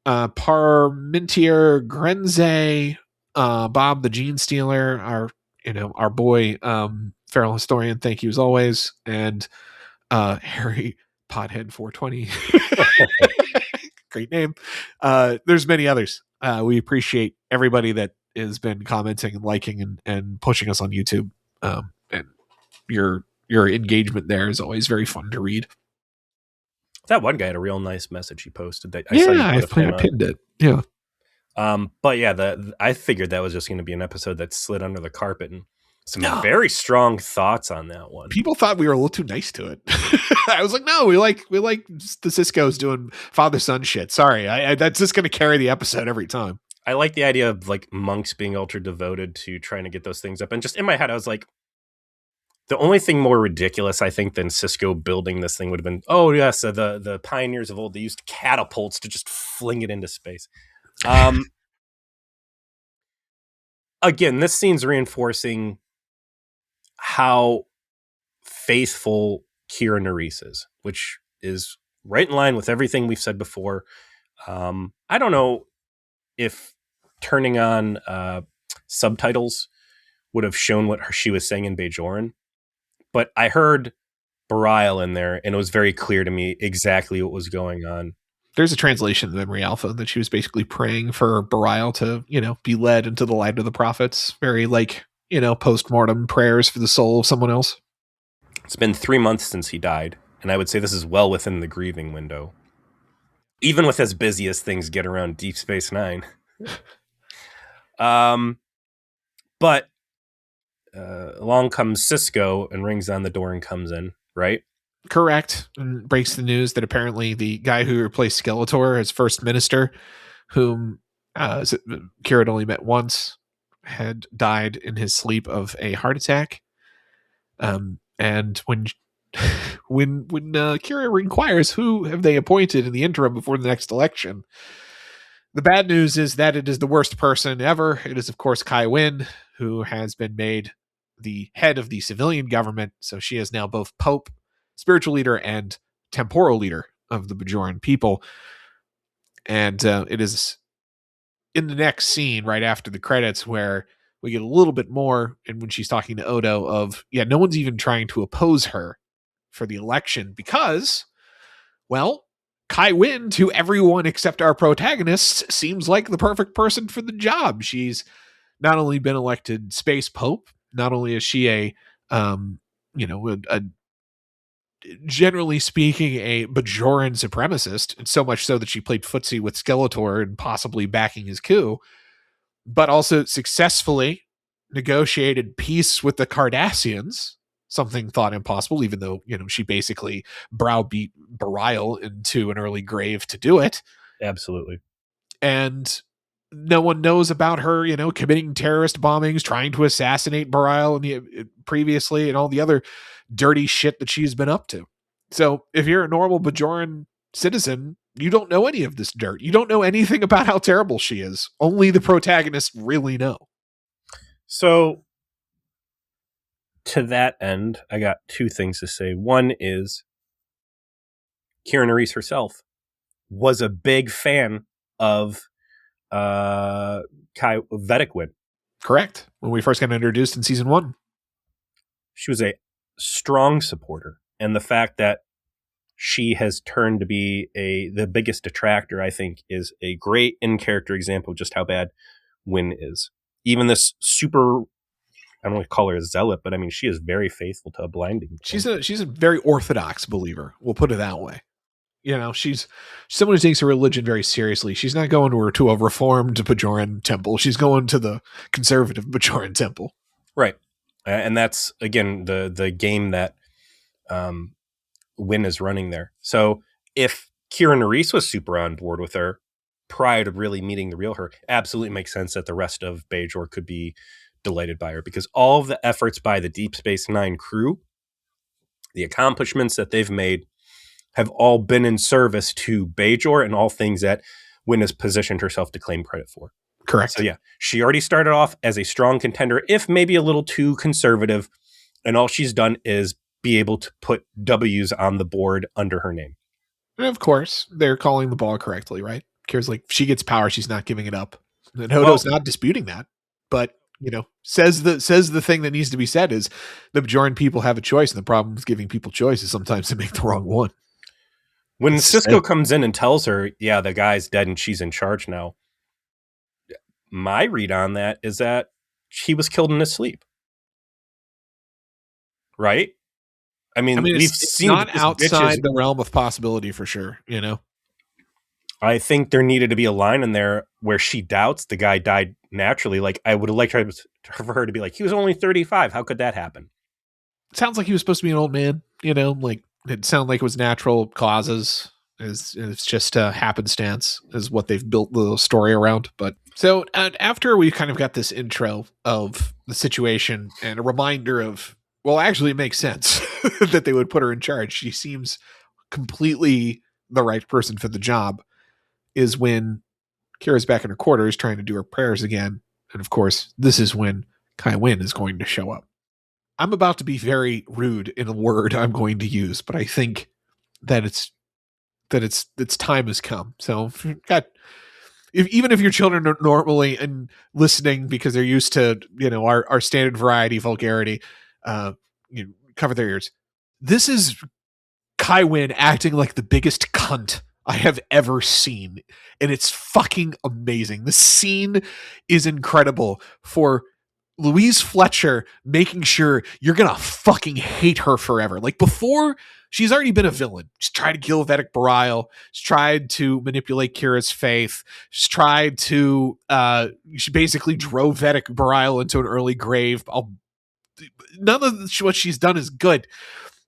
S1: Parmentier Grenze, Bob the Gene Stealer, our boy Feral Historian, thank you as always, and Harry Pothead 420. Great name. There's many others. We appreciate everybody that has been commenting and liking and pushing us on YouTube. And your engagement there is always very fun to read.
S2: That one guy had a real nice message he posted. That
S1: I pinned it. Yeah.
S2: But yeah, I figured that was just going to be an episode that slid under the carpet, and some very strong thoughts on that one.
S1: People thought we were a little too nice to it. I was like, no, we like the Cisco's doing father-son shit. Sorry, that's just going to carry the episode every time.
S2: I like the idea of like monks being ultra devoted to trying to get those things up, and just in my head, I was like, the only thing more ridiculous, I think, than Cisco building this thing would have been, oh yes, the pioneers of old, they used catapults to just fling it into space. Again, this scene's reinforcing how faithful Kira Nerys is, which is right in line with everything we've said before. I don't know if turning on subtitles would have shown what she was saying in Bajoran, but I heard Bareil in there, and it was very clear to me exactly what was going on.
S1: There's a translation of Memory Alpha that she was basically praying for Bareil to, be led into the light of the prophets. Very like, post-mortem prayers for the soul of someone else.
S2: It's been 3 months since he died, and I would say this is well within the grieving window. Even with as busy as things get around Deep Space Nine. But along comes Cisco and rings on the door and comes in, right?
S1: Correct. And breaks the news that apparently the guy who replaced Skeletor as first minister, whom Kira had only met once, had died in his sleep of a heart attack. And when Kira inquires who have they appointed in the interim before the next election, the bad news is that it is the worst person ever. It is, of course, Kai Winn, who has been made the head of the civilian government. So she is now both Pope, spiritual leader, and temporal leader of the Bajoran people. And it is in the next scene, right after the credits, where we get a little bit more, and when she's talking to Odo, of, yeah, no one's even trying to oppose her for the election because, well, Kai Winn, to everyone except our protagonists, seems like the perfect person for the job. She's not only been elected Space Pope, not only is she a generally speaking, a Bajoran supremacist, and so much so that she played footsie with Skeletor and possibly backing his coup, but also successfully negotiated peace with the Cardassians, something thought impossible, even though, she basically browbeat Belial into an early grave to do it.
S2: Absolutely.
S1: And no one knows about her, committing terrorist bombings, trying to assassinate Belial previously, and all the other dirty shit that she's been up to. So if you're a normal Bajoran citizen, you don't know any of this dirt. You don't know anything about how terrible she is. Only the protagonists really know.
S2: So to that end, I got two things to say. One is Kira Nerys herself was a big fan of Vedic Winn.
S1: Correct. When we first got introduced in season 1.
S2: She was a strong supporter. And the fact that she has turned to be the biggest detractor, I think, is a great in-character example of just how bad Winn is. Even this super, I don't want to call her a zealot, but I mean, she is very faithful to a blinding.
S1: She's a very orthodox believer. We'll put it that way. She's someone who takes her religion very seriously. She's not going to a reformed Bajoran temple. She's going to the conservative Bajoran temple.
S2: Right. And that's, again, the game that Winn is running there. So if Kira Nerys was super on board with her prior to really meeting the real her, absolutely makes sense that the rest of Bajor could be delighted by her, because all of the efforts by the Deep Space Nine crew, the accomplishments that they've made, have all been in service to Bajor and all things that Winn has positioned herself to claim credit for.
S1: Correct.
S2: So yeah, she already started off as a strong contender, if maybe a little too conservative, and all she's done is be able to put W's on the board under her name.
S1: And of course, they're calling the ball correctly, right? Kira's like, she gets power, she's not giving it up. And Odo's not disputing that, but says the thing that needs to be said is the Bajoran people have a choice, and the problem with giving people choices sometimes to make the wrong one.
S2: When Sisko comes in and tells her, yeah, the guy's dead and she's in charge now, my read on that is that he was killed in his sleep. Right? I mean we've seen
S1: not outside the realm of possibility for sure,
S2: I think there needed to be a line in there where she doubts the guy died naturally. Like, I would have liked for her to be like, he was only 35. How could that happen?
S1: It sounds like he was supposed to be an old man, like it sounded like it was natural causes. It's just a happenstance is what they've built the story around. But so after we kind of got this intro of the situation and a reminder of, well, actually it makes sense that they would put her in charge. She seems completely the right person for the job, is when Kira's back in her quarters trying to do her prayers again. And of course, this is when Kai Winn is going to show up. I'm about to be very rude in a word I'm going to use, but I think that its time has come. So even if your children are normally and listening because they're used to, our standard variety vulgarity, cover their ears. This is Kai Winn acting like the biggest cunt I have ever seen. And it's fucking amazing. The scene is incredible for Louise Fletcher making sure you're going to fucking hate her forever. Like, before, she's already been a villain. She's tried to kill Vedic Belial. She's tried to manipulate Kira's faith. She's tried to, she basically drove Vedic Belial into an early grave. None of what she's done is good.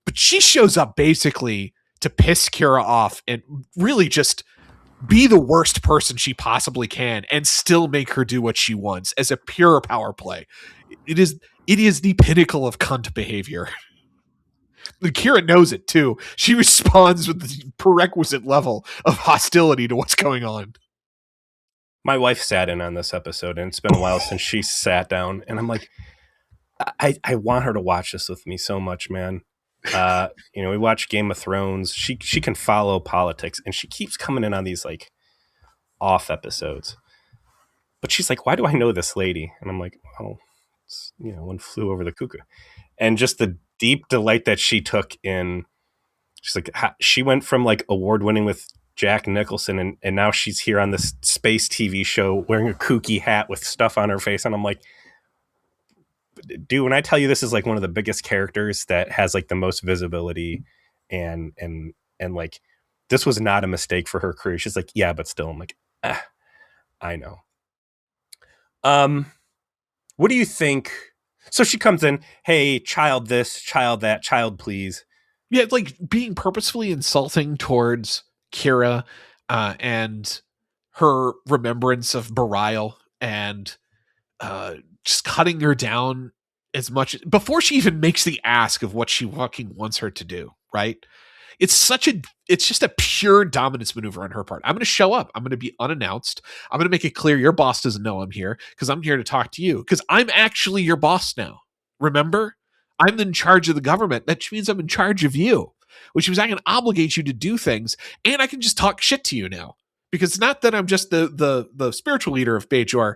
S1: But she shows up basically to piss Kira off and really just be the worst person she possibly can and still make her do what she wants as a pure power play. It is the pinnacle of cunt behavior. Kira knows it too. She responds with the prerequisite level of hostility to what's going on.
S2: My wife sat in on this episode, and it's been a while since she sat down, and I'm like, I want her to watch this with me so much, man. We watch Game of Thrones. She can follow politics, and she keeps coming in on these like off episodes. But she's like, "Why do I know this lady?" And I'm like, "Oh, it's, one flew over the cuckoo." And just the deep delight that she took in, she's like, she went from like award winning with Jack Nicholson, and now she's here on this space TV show wearing a kooky hat with stuff on her face, and I'm like, dude, when I tell you this is like one of the biggest characters that has like the most visibility, and like this was not a mistake for her career. She's like, yeah, but still, I'm like, I know. What do you think? So she comes in, hey, child this, child that, child please.
S1: Yeah, like being purposefully insulting towards Kira and her remembrance of Belial, and just cutting her down as much before she even makes the ask of what she fucking wants her to do, right? It's just a pure dominance maneuver on her part. I'm going to show up. I'm going to be unannounced. I'm going to make it clear your boss doesn't know I'm here because I'm here to talk to you because I'm actually your boss now. Remember? I'm in charge of the government. That means I'm in charge of you, which means I can obligate you to do things, and I can just talk shit to you now. Because it's not that I'm just the spiritual leader of Bajor,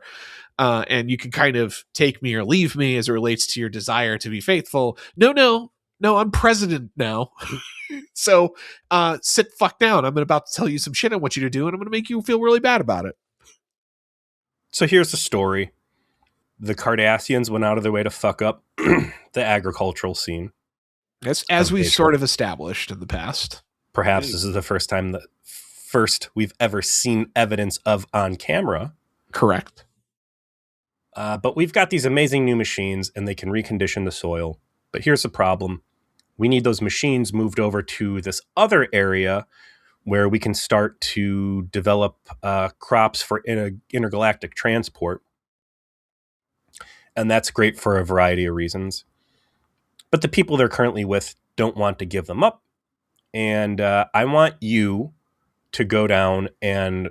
S1: and you can kind of take me or leave me as it relates to your desire to be faithful. No, I'm president now. So sit fuck down. I'm about to tell you some shit I want you to do, and I'm going to make you feel really bad about it.
S2: So here's the story. The Cardassians went out of their way to fuck up the agricultural scene.
S1: As we've sort of established in the past.
S2: Perhaps this is the first we've ever seen evidence of on camera.
S1: Correct.
S2: But we've got these amazing new machines, and they can recondition the soil. But here's the problem. We need those machines moved over to this other area where we can start to develop crops for intergalactic transport. And that's great for a variety of reasons. But the people they're currently with don't want to give them up. And I want you to go down and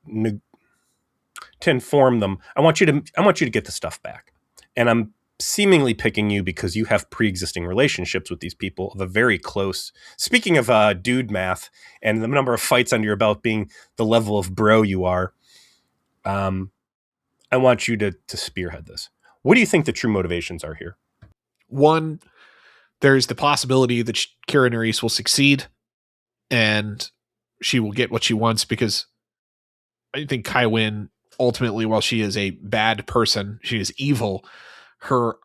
S2: to inform them. I want you to get the stuff back. And I'm seemingly picking you because you have pre-existing relationships with these people of a very close. Speaking of dude math and the number of fights under your belt being the level of bro you are, I want you to spearhead this. What do you think the true motivations are here?
S1: One, there's the possibility that Kira Nerys will succeed and she will get what she wants, because I think Kai Winn, ultimately, while she is a bad person, she is evil. Her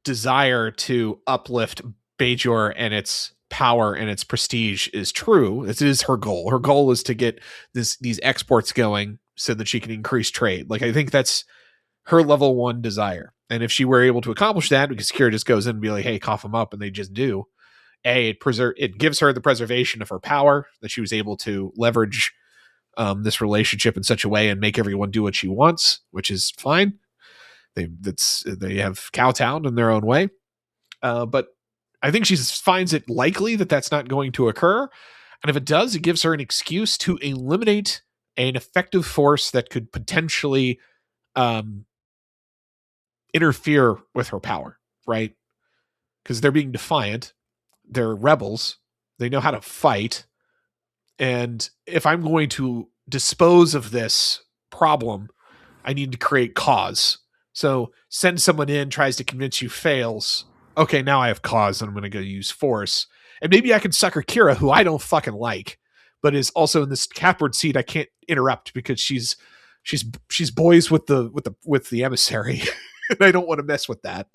S1: desire to uplift Bajor and its power and its prestige is true. It is her goal. Her goal is to get these exports going so that she can increase trade. Like, I think that's her level one desire. And if she were able to accomplish that, because Kira just goes in and be like, hey, cough them up, and they just do, it gives her the preservation of her power, that she was able to leverage this relationship in such a way and make everyone do what she wants, which is fine. They have kowtowed in their own way. But I think she finds it likely that that's not going to occur. And if it does, it gives her an excuse to eliminate an effective force that could potentially interfere with her power, right? Because they're being defiant. They're rebels. They know how to fight. And if I'm going to dispose of this problem, I need to create cause. So send someone in, tries to convince you, fails. Okay, now I have cause, and I'm going to go use force. And maybe I can sucker Kira, who I don't fucking like, but is also in this catbird seat I can't interrupt because she's boys with the emissary, and I don't want to mess with that.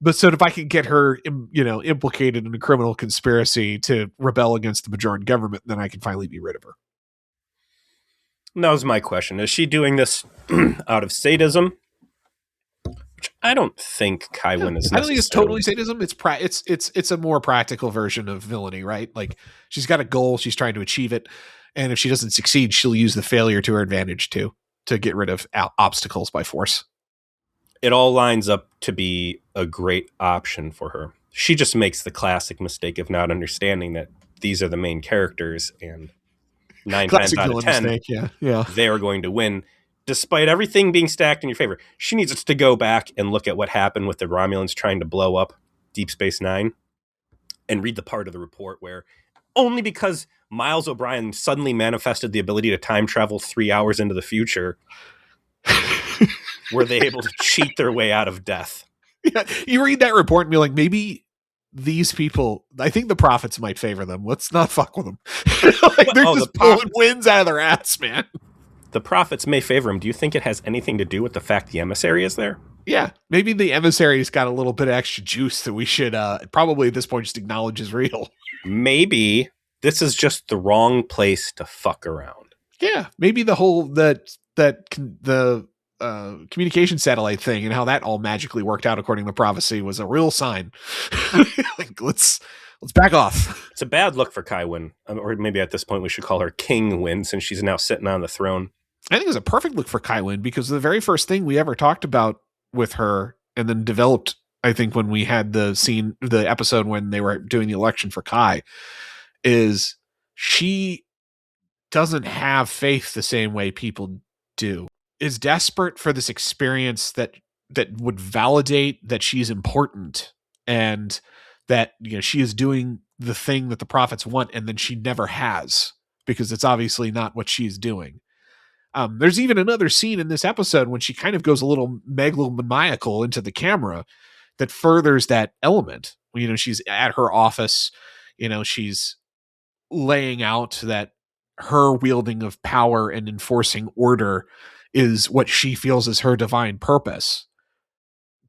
S1: But so if I can get her, implicated in a criminal conspiracy to rebel against the Bajoran government, then I can finally be rid of her.
S2: And that was my question. Is she doing this out of sadism? Which I don't think Kai Winn is.
S1: I don't think it's totally sadism. It's a more practical version of villainy, right? Like, she's got a goal, she's trying to achieve it, and if she doesn't succeed, she'll use the failure to her advantage to get rid of obstacles by force.
S2: It all lines up to be a great option for her. She just makes the classic mistake of not understanding that these are the main characters, and 9 times out of 10,
S1: yeah,
S2: they are going to win. despite everything being stacked in your favor, she needs us to go back and look at what happened with the Romulans trying to blow up Deep Space Nine and read the part of the report where only because Miles O'Brien suddenly manifested the ability to time travel 3 hours into the future were they able to cheat their way out of death.
S1: Yeah, you read that report and be like, maybe these people, I think the prophets might favor them. Let's not fuck with them. Like, they're just pulling wins out of their ass, man.
S2: The prophets may favor him. Do you think it has anything to do with the fact the emissary is there?
S1: Yeah, maybe the emissary's got a little bit of extra juice that we should probably at this point just acknowledge is real.
S2: Maybe this is just the wrong place to fuck around.
S1: Yeah, maybe the whole the communication satellite thing and how that all magically worked out according to prophecy was a real sign. Like, let's back off.
S2: It's a bad look for Kai Winn, or maybe at this point we should call her King Winn since she's now sitting on the throne.
S1: I think it was a perfect look for Kai Winn because the very first thing we ever talked about with her and then developed, I think, when we had the episode when they were doing the election for Kai, is she doesn't have faith the same way people do. Is desperate for this experience that would validate that she's important and that, you know, she is doing the thing that the prophets want, and then she never has because it's obviously not what she's doing. There's even another scene in this episode when she kind of goes a little megalomaniacal into the camera that furthers that element. You know, she's at her office, you know, she's laying out that her wielding of power and enforcing order is what she feels is her divine purpose.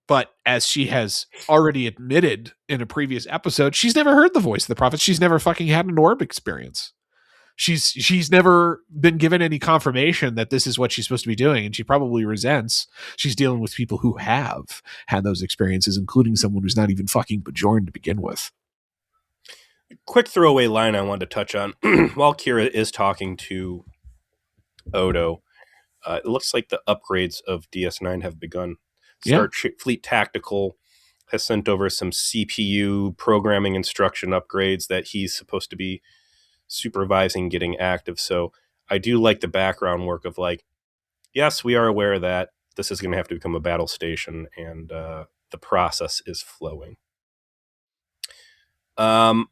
S1: But as she has already admitted in a previous episode, she's never heard the voice of the prophet. She's never fucking had an orb experience. She's never been given any confirmation that this is what she's supposed to be doing, and she probably resents. She's dealing with people who have had those experiences, including someone who's not even fucking Bajorn to begin with.
S2: Quick throwaway line I wanted to touch on while Kira is talking to Odo. It looks like the upgrades of DS9 have begun. Starfleet Tactical has sent over some CPU programming instruction upgrades that he's supposed to be supervising getting active. So I do like the background work of like, yes, we are aware that this is going to have to become a battle station, and the process is flowing. Kira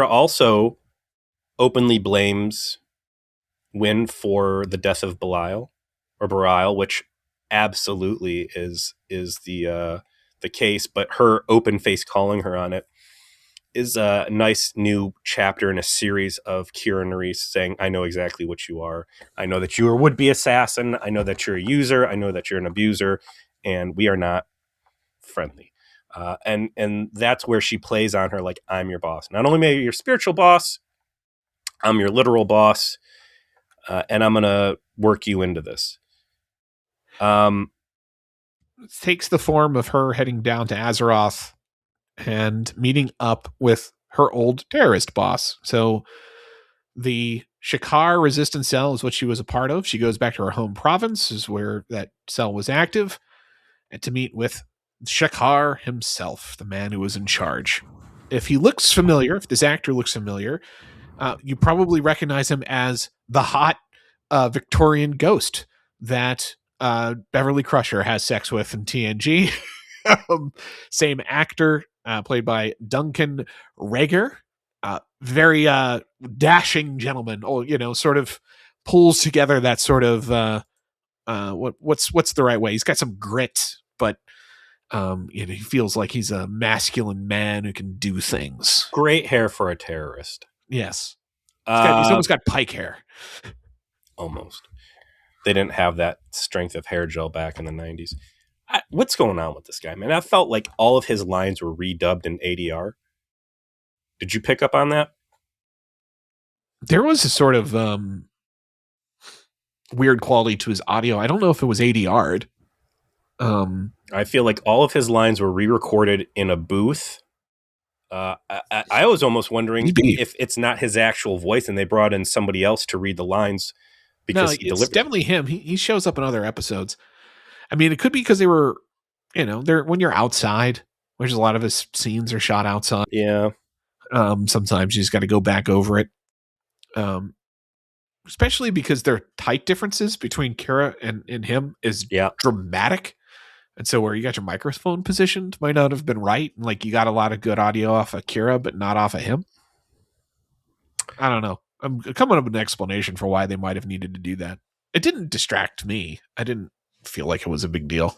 S2: also openly blames Winn for the death of Belial, which absolutely is the case, but her open face calling her on it is a nice new chapter in a series of Kira Nerys saying, I know exactly what you are. I know that you are a would-be assassin. I know that you're a user. I know that you're an abuser, and we are not friendly. And that's where she plays on her like, I'm your boss. Not only am I your spiritual boss, I'm your literal boss, and I'm going to work you into this.
S1: It takes the form of her heading down to Azeroth and meeting up with her old terrorist boss. So the Shakaar resistance cell is what she was a part of. She goes back to her home province, is where that cell was active, and to meet with Shakaar himself, the man who was in charge. If he looks familiar, if this actor looks familiar, you probably recognize him as the hot Victorian ghost that Beverly Crusher has sex with in TNG. Same actor, played by Duncan Rager. Very dashing gentleman. Oh, you know, sort of pulls together that sort of what's the right way? He's got some grit, but you know, he feels like he's a masculine man who can do things.
S2: Great hair for a terrorist.
S1: Yes. He's almost got Pike hair.
S2: Almost. They didn't have that strength of hair gel back in the 90s. What's going on with this guy, man? I felt like all of his lines were redubbed in ADR. Did you pick up on that?
S1: There was a sort of weird quality to his audio. I don't know if it was ADR'd.
S2: I feel like all of his lines were re-recorded in a booth. I was almost wondering if it's not his actual voice and they brought in somebody else to read the lines because
S1: he delivered. It's definitely him. He shows up in other episodes. I mean, it could be because they were, you know, when you're outside, which a lot of his scenes are shot outside.
S2: Yeah.
S1: Sometimes you just got to go back over it. especially because their height differences between Kira and him is
S2: Yeah.
S1: dramatic. And so where you got your microphone positioned might not have been right. Like you got a lot of good audio off of Kira, but not off of him. I don't know. I'm coming up with an explanation for why they might have needed to do that. It didn't distract me. I didn't feel like it was a big deal.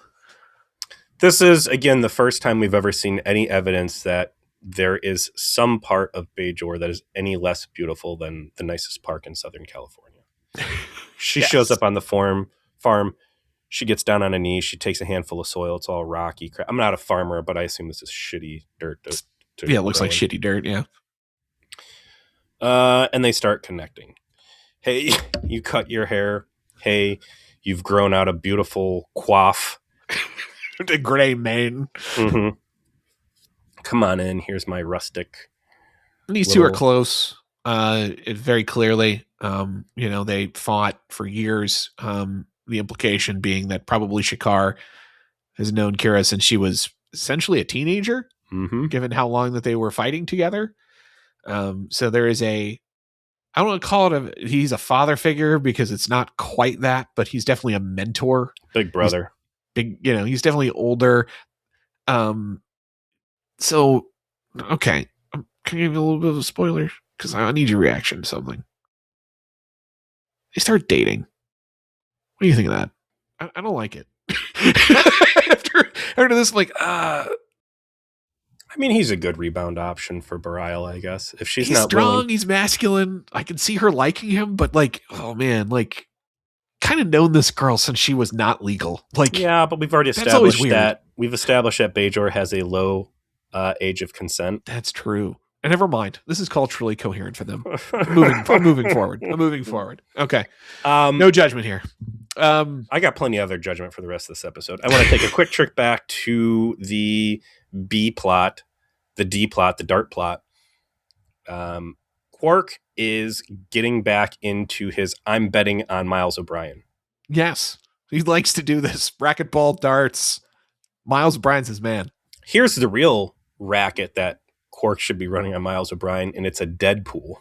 S2: This is, again, the first time we've ever seen any evidence that there is some part of Bajor that is any less beautiful than the nicest park in Southern California. She shows up on the farm. She gets down on a knee. She takes a handful of soil. It's all rocky. I'm not a farmer, but I assume this is shitty dirt.
S1: It looks like shitty dirt, yeah.
S2: And they start connecting. Hey, you cut your hair. Hey, you've grown out a beautiful coif.
S1: The gray mane.
S2: Mm-hmm. Come on in. Here's my rustic.
S1: And these two are close. Very clearly. They fought for years. The implication being that probably Shakaar has known Kira since she was essentially a teenager, given how long that they were fighting together. So there is I don't want to call it he's a father figure because it's not quite that, but he's definitely a mentor.
S2: Big brother.
S1: He's definitely older. So, okay. Can I give you a little bit of a spoiler? Because I need your reaction to something. They start dating. What do you think of that? I don't like it. after this, I
S2: mean, he's a good rebound option for Burial, I guess. If she's
S1: he's
S2: not
S1: strong,
S2: willing.
S1: He's masculine. I can see her liking him, but oh man, kind of known this girl since she was not legal.
S2: Yeah, but we've already established that Bajor has a low age of consent.
S1: That's true. And never mind. This is culturally coherent for them. I'm moving forward. Okay. No judgment here.
S2: I got plenty of other judgment for the rest of this episode. I want to take a quick trip back to the B plot, the D plot, the dart plot. Quark is getting back into his I'm betting on Miles O'Brien.
S1: Yes. He likes to do this. Racquetball, darts. Miles O'Brien's his man.
S2: Here's the real racket that Quark should be running on Miles O'Brien, and it's a Deadpool.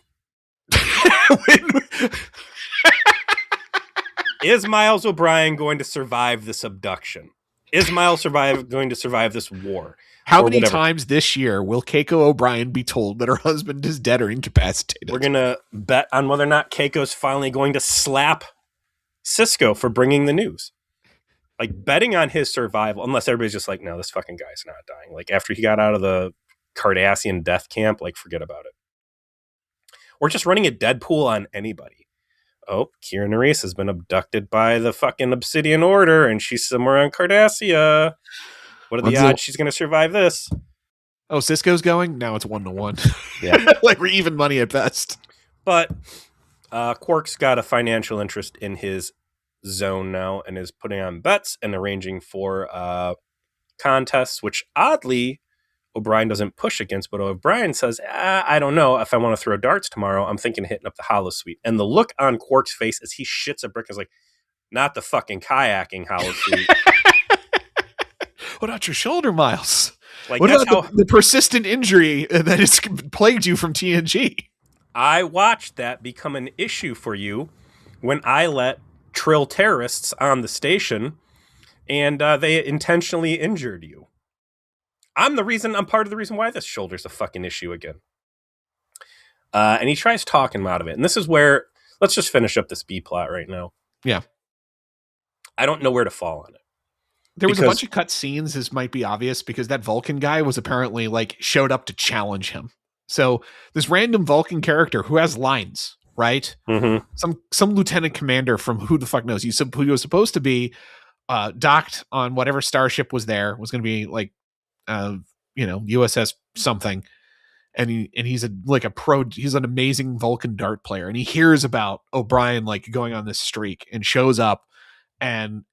S2: Is Miles O'Brien going to survive this abduction? Is Miles going to survive this war?
S1: How many times this year will Keiko O'Brien be told that her husband is dead or incapacitated?
S2: We're going to bet on whether or not Keiko's finally going to slap Cisco for bringing the news. Betting on his survival, unless everybody's just no, this fucking guy's not dying. After he got out of the Cardassian death camp, forget about it. Or just running a Deadpool on anybody. Oh, Kira Nerys has been abducted by the fucking Obsidian Order, and she's somewhere on Cardassia. What are the odds she's going to survive this?
S1: Oh, Cisco's going? Now it's 1-1.
S2: Yeah.
S1: We're even money at best.
S2: But Quark's got a financial interest in his zone now and is putting on bets and arranging for contests, which oddly O'Brien doesn't push against, but O'Brien says, I don't know if I want to throw darts tomorrow. I'm thinking of hitting up the holosuite. And the look on Quark's face as he shits a brick is not the fucking kayaking holosuite.
S1: What about your shoulder, Miles?
S2: What
S1: about the persistent injury that has plagued you from TNG?
S2: I watched that become an issue for you when I let Trill terrorists on the station and they intentionally injured you. I'm part of the reason why this shoulder's a fucking issue again. And he tries talking him out of it. And this is where, let's just finish up this B plot right now.
S1: Yeah.
S2: I don't know where to fall on it.
S1: There was a bunch of cut scenes. This might be obvious because that Vulcan guy was apparently showed up to challenge him. So this random Vulcan character who has lines, right?
S2: Mm-hmm.
S1: Some lieutenant commander from who the fuck knows. He was supposed to be docked on whatever starship was there. Was going to be USS something. And he's a pro. He's an amazing Vulcan dart player. And he hears about O'Brien going on this streak and shows up and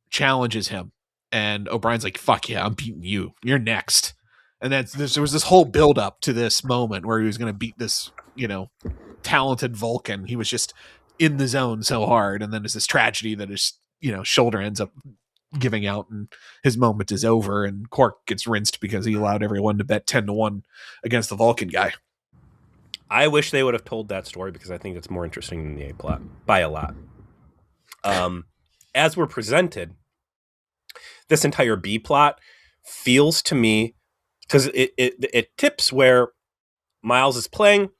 S1: challenges him. And O'Brien's fuck yeah, I'm beating you. You're next. And there was this whole build up to this moment where he was going to beat this, talented Vulcan. He was just in the zone so hard. And then there's this tragedy that his, shoulder ends up giving out and his moment is over. And Quark gets rinsed because he allowed everyone to bet 10-1 against the Vulcan guy.
S2: I wish they would have told that story because I think it's more interesting than the A plot by a lot. As we're presented, this entire B plot feels to me, because it tips where Miles is playing.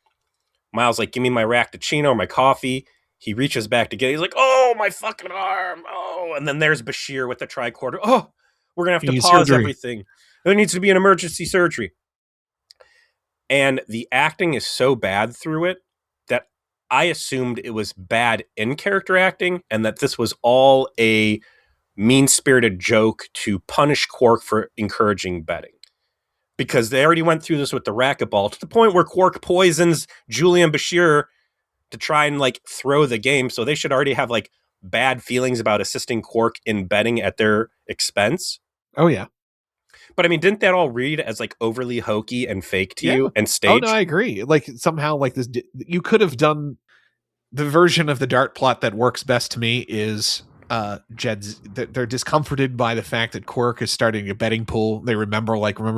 S2: Miles like, give me my rack-to-chino or my coffee. He reaches back to get it. He's like, oh, my fucking arm. Oh, and then there's Bashir with the tricorder. Oh, we're going to have to pause
S1: surgery.
S2: everything. There needs to be an emergency surgery. And the acting is so bad through it that I assumed it was bad in-character acting and that this was all a mean-spirited joke to punish Quark for encouraging betting. Because they already went through this with the racquetball to the point where Quark poisons Julian Bashir to try and like throw the game. So they should already have like bad feelings about assisting Quark in betting at their expense.
S1: Oh, yeah.
S2: But I mean, didn't that all read as like overly hokey and fake to you and staged?
S1: Oh, no, I agree. Like somehow like this, you could have done the version of the Dart plot that works best to me is Jed's, they're discomforted by the fact that Quark is starting a betting pool. They remember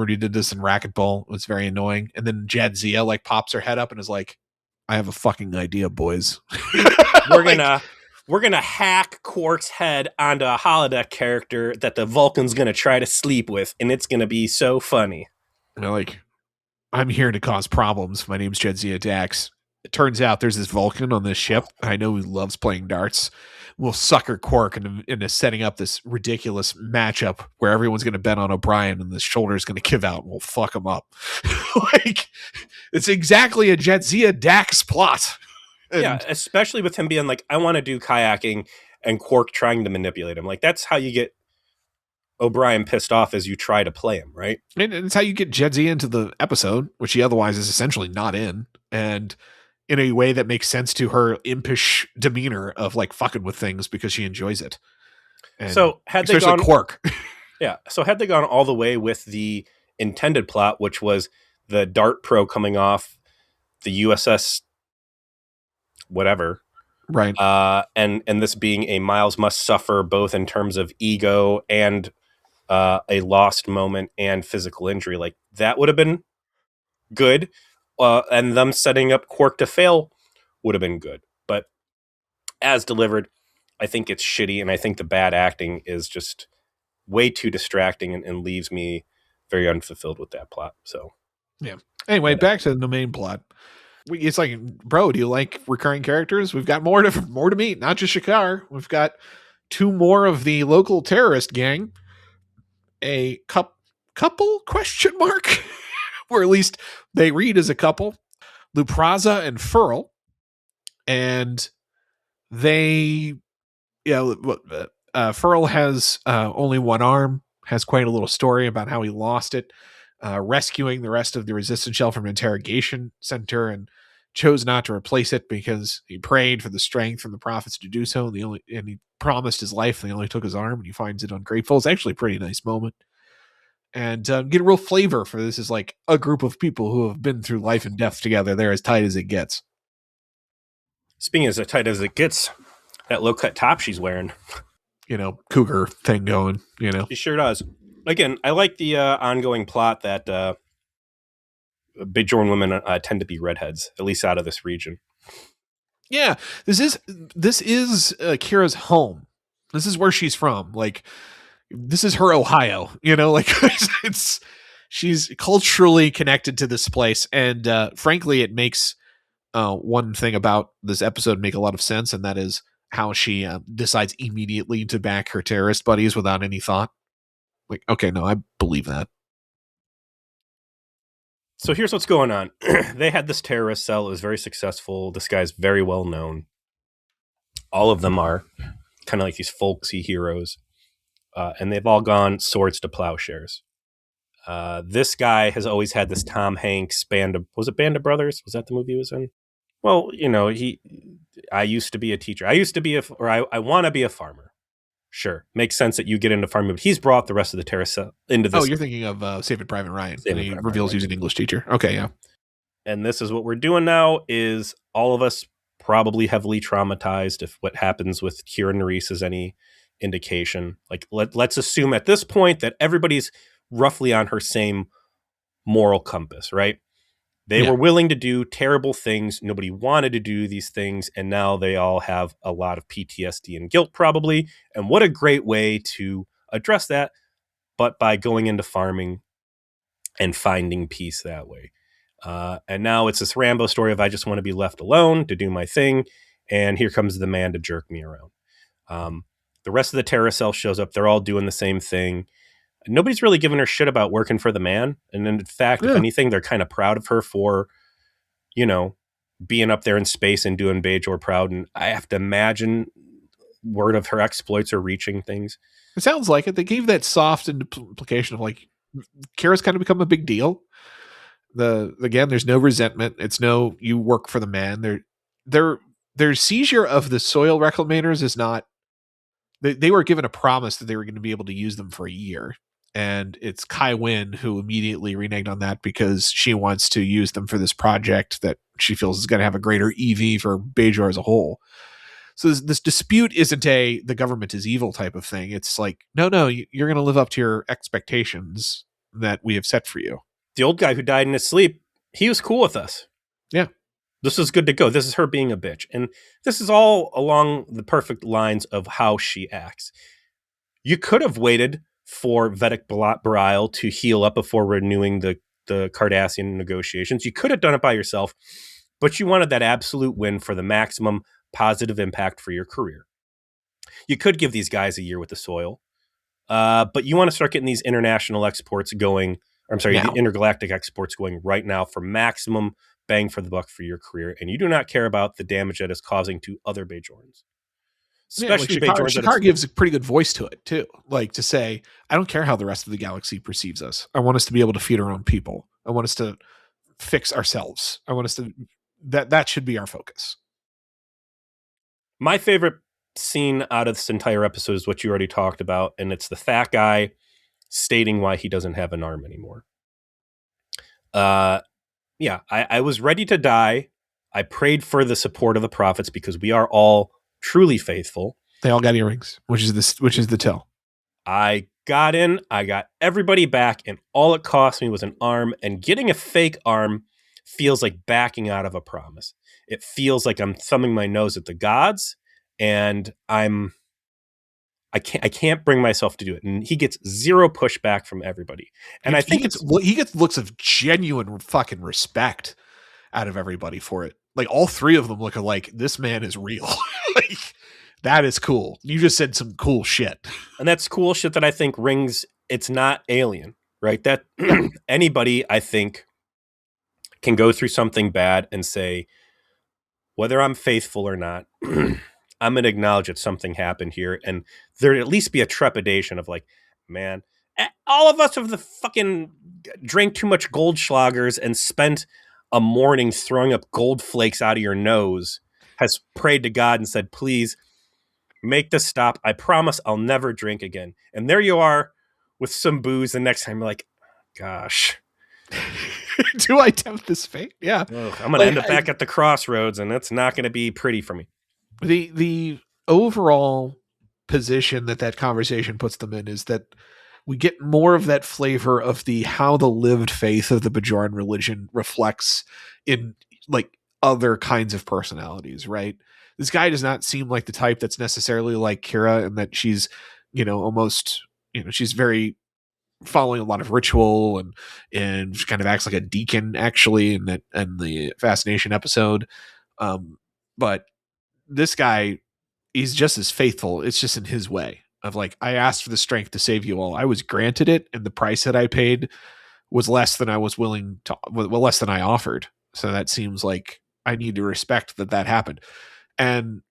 S1: he did this in racquetball. It was very annoying. And then Jadzia like pops her head up and is like, I have a fucking idea, boys.
S2: We're gonna hack Quark's head onto a holodeck character that the Vulcan's gonna try to sleep with, and it's gonna be so funny.
S1: Like, I'm here to cause problems. My name's Jadzia Dax. It turns out there's this Vulcan on this ship. I know he loves playing darts. We'll sucker Quark into setting up this ridiculous matchup where everyone's going to bet on O'Brien and the shoulder's going to give out and we'll fuck him up. Like, it's exactly a Jadzia Dax plot.
S2: And yeah, especially with him being like, I want to do kayaking and Quark trying to manipulate him. Like, that's how you get O'Brien pissed off as you try to play him, right?
S1: And it's how you get Jadzia into the episode, which he otherwise is essentially not in. And in a way that makes sense to her impish demeanor of like fucking with things because she enjoys it. And
S2: so had they gone
S1: Quark.
S2: Yeah. So had they gone all the way with the intended plot, which was the Dart Pro coming off the USS whatever.
S1: Right.
S2: And this being a Miles must suffer both in terms of ego and a lost moment and physical injury. Like that would have been good. And them setting up Quark to fail would have been good. But as delivered, I think it's shitty. And I think the bad acting is just way too distracting and leaves me very unfulfilled with that plot. So,
S1: yeah. Anyway, back to the main plot. It's like, bro, do you like recurring characters? We've got more to meet, not just Shakaar. We've got 2 more of the local terrorist gang. A couple question mark, or at least they read as a couple. Lupraza and Furl, and they, Furl has only one arm. Has quite a little story about how he lost it. Rescuing the rest of the resistance shell from an interrogation center and chose not to replace it because he prayed for the strength from the prophets to do so. And he promised his life and they only took his arm and he finds it ungrateful. It's actually a pretty nice moment. And get a real flavor for this is like a group of people who have been through life and death together. They're as tight as it gets.
S2: Speaking as tight as it gets, that low cut top she's wearing,
S1: cougar thing going,
S2: She sure does. Again, I like the ongoing plot that Bajoran women tend to be redheads, at least out of this region.
S1: Yeah, this is Kira's home. This is where she's from. Like, this is her Ohio. Like she's culturally connected to this place, and frankly, it makes one thing about this episode make a lot of sense, and that is how she decides immediately to back her terrorist buddies without any thought. Like, okay, no, I believe that.
S2: So here's what's going on. They had this terrorist cell. It was very successful. This guy's very well known. All of them are kind of like these folksy heroes. And they've all gone swords to plowshares. This guy has always had this Tom Hanks Band of Brothers? Was that the movie he was in? Well, I used to be a teacher. I want to be a farmer. Sure. Makes sense that you get into farming, but he's brought the rest of the terrorist into this.
S1: Oh, you're thinking of Saving Private Ryan. And he reveals he's an English teacher. Okay, yeah.
S2: And this is what we're doing now is all of us probably heavily traumatized if what happens with Kira Nerys is any indication. Like, let's assume at this point that everybody's roughly on her same moral compass, right? They
S1: Yeah.
S2: were willing to do terrible things. Nobody wanted to do these things. And now they all have a lot of PTSD and guilt, probably. And what a great way to address that, but by going into farming and finding peace that way. And now it's this Rambo story of I just want to be left alone to do my thing. And here comes the man to jerk me around. The rest of the Terracell shows up. They're all doing the same thing. Nobody's really giving her shit about working for the man. And in fact, if anything, they're kind of proud of her for, being up there in space and doing Bajor proud. And I have to imagine word of her exploits are reaching things.
S1: It sounds like it. They gave that soft implication of like Kira's kind of become a big deal. Again, there's no resentment. It's no you work for the man. Their seizure of the soil reclamators is not. They were given a promise that they were going to be able to use them for a year. And it's Kai Winn who immediately reneged on that because she wants to use them for this project that she feels is going to have a greater EV for Bajor as a whole. So this dispute isn't the government is evil type of thing. It's like, no, you're going to live up to your expectations that we have set for you.
S2: The old guy who died in his sleep, he was cool with us.
S1: Yeah.
S2: This is good to go. This is her being a bitch. And this is all along the perfect lines of how she acts. You could have waited for Vedic Barile to heal up before renewing the Cardassian negotiations. You could have done it by yourself, but you wanted that absolute win for the maximum positive impact for your career. You could give these guys a year with the soil, but you want to start getting these international exports going. The intergalactic exports going right now for maximum bang for the buck for your career. And you do not care about the damage that is causing to other Bajorans. Especially Bajorans.
S1: Shakaar gives a pretty good voice to it too. Like to say, I don't care how the rest of the galaxy perceives us. I want us to be able to feed our own people. I want us to fix ourselves. I want us to, that should be our focus.
S2: My favorite scene out of this entire episode is what you already talked about. And it's the fat guy stating why he doesn't have an arm anymore. I was ready to die. I prayed for the support of the prophets because we are all truly faithful.
S1: They all got earrings, which is the tell.
S2: I got in, I got everybody back, and all it cost me was an arm. And getting a fake arm feels like backing out of a promise. It feels like I'm thumbing my nose at the gods, and I can't bring myself to do it. And he gets zero pushback from everybody. And I think
S1: he gets looks of genuine fucking respect out of everybody for it. Like all three of them look like this man is real. Like that is cool. You just said some cool shit.
S2: And that's cool shit that I think rings. It's not alien, right? That anybody I think can go through something bad and say, whether I'm faithful or not, I'm going to acknowledge that something happened here. And there'd at least be a trepidation of like, man, all of us have the fucking drank too much Goldschlagers and spent a morning throwing up gold flakes out of your nose, has prayed to God and said, please make this stop. I promise I'll never drink again. And there you are with some booze. The next time you're like, gosh.
S1: Do I tempt this fate? Yeah.
S2: Ugh, I'm going to end up back at the crossroads and it's not going to be pretty for me.
S1: The overall position that conversation puts them in is that we get more of that flavor of how the lived faith of the Bajoran religion reflects in like other kinds of personalities, right? This guy does not seem like the type that's necessarily like Kira, and that she's, almost, she's very following a lot of ritual and she kind of acts like a deacon actually in the Fascination episode. But this guy, he's just as faithful. It's just in his way of like, I asked for the strength to save you all. I was granted it. And the price that I paid was less than I was willing to, less than I offered. So that seems like I need to respect that happened. And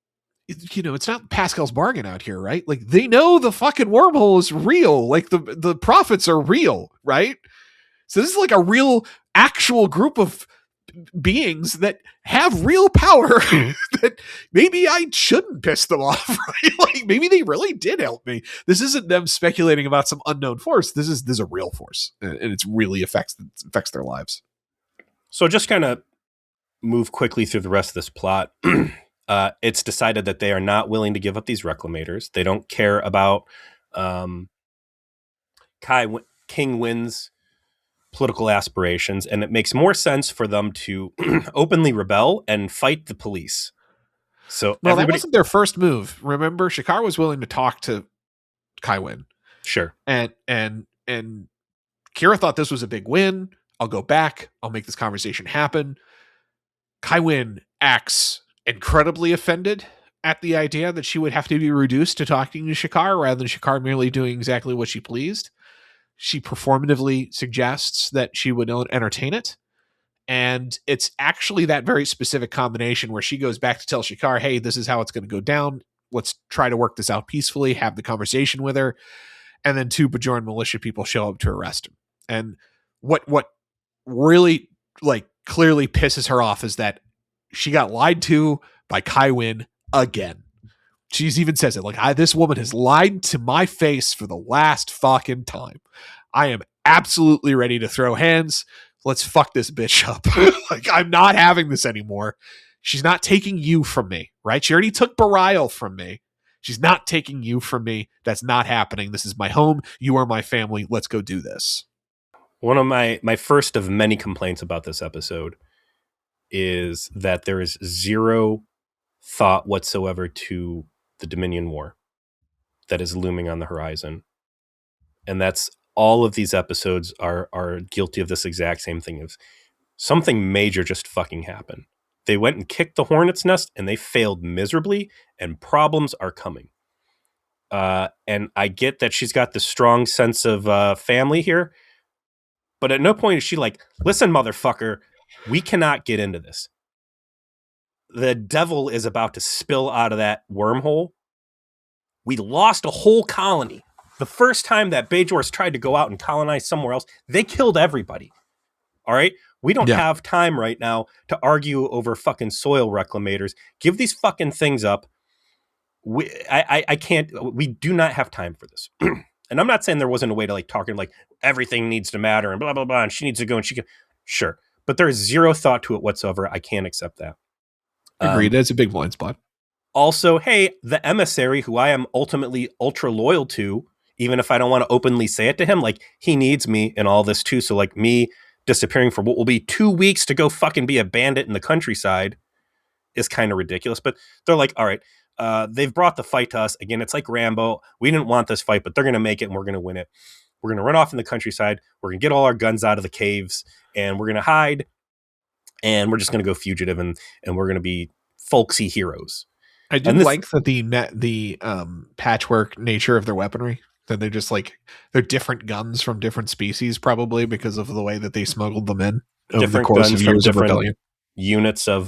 S1: it's not Pascal's bargain out here, right? Like they know the fucking wormhole is real. Like the prophets are real, right? So this is like a real actual group of beings that have real power that maybe I shouldn't piss them off, right? Like maybe they really did help me. This isn't them speculating about some unknown force. This is a real force, and it's really affects their lives.
S2: So just kind of move quickly through the rest of this plot. It's decided that they are not willing to give up these reclamators. They don't care about King Winn's political aspirations, and it makes more sense for them to openly rebel and fight the police. So
S1: Well, that wasn't their first move. Remember, Shakaar was willing to talk to Kai Winn.
S2: Sure.
S1: And Kira thought this was a big win. I'll go back. I'll make this conversation happen. Kai Winn acts incredibly offended at the idea that she would have to be reduced to talking to Shakaar rather than Shakaar merely doing exactly what she pleased. She performatively suggests that she would entertain it. And it's actually that very specific combination where she goes back to tell Shakaar, hey, this is how it's going to go down. Let's try to work this out peacefully, have the conversation with her. And then 2 Bajor militia people show up to arrest him. And what really like clearly pisses her off is that she got lied to by Kai Winn again. She's even says it like, this woman has lied to my face for the last fucking time. I am absolutely ready to throw hands. Let's fuck this bitch up. Like, I'm not having this anymore. She's not taking you from me, right? She already took Barial from me. She's not taking you from me. That's not happening. This is my home. You are my family. Let's go do this.
S2: One of my first of many complaints about this episode is that there is zero thought whatsoever to the Dominion War that is looming on the horizon. And that's all of these episodes are guilty of this exact same thing. Of something major just fucking happened. They went and kicked the hornet's nest and they failed miserably, and problems are coming. And I get that she's got this strong sense of family here, but at no point is she like, listen, motherfucker, we cannot get into this. The devil is about to spill out of that wormhole. We lost a whole colony. The first time that Bajors tried to go out and colonize somewhere else, they killed everybody. All right? We don't have time right now to argue over fucking soil reclamators. Give these fucking things up. I can't. We do not have time for this. And I'm not saying there wasn't a way to like talking like everything needs to matter and blah, blah, blah. And she needs to go and she can. Sure. But there's zero thought to it whatsoever. I can't accept that.
S1: Agreed. That's a big blind spot.
S2: Also, hey, the emissary who I am ultimately ultra loyal to, even if I don't want to openly say it to him, like he needs me in all this too. So like me disappearing for what will be 2 weeks to go fucking be a bandit in the countryside is kind of ridiculous. But they're like, all right, they've brought the fight to us. Again, it's like Rambo. We didn't want this fight, but they're going to make it and we're going to win it. We're going to run off in the countryside. We're going to get all our guns out of the caves and we're going to hide. And we're just going to go fugitive and we're going to be folksy heroes.
S1: I do like that the patchwork nature of their weaponry. That they're just like, they're different guns from different species, probably because of the way that they smuggled them in over the course of years of rebellion.
S2: Units of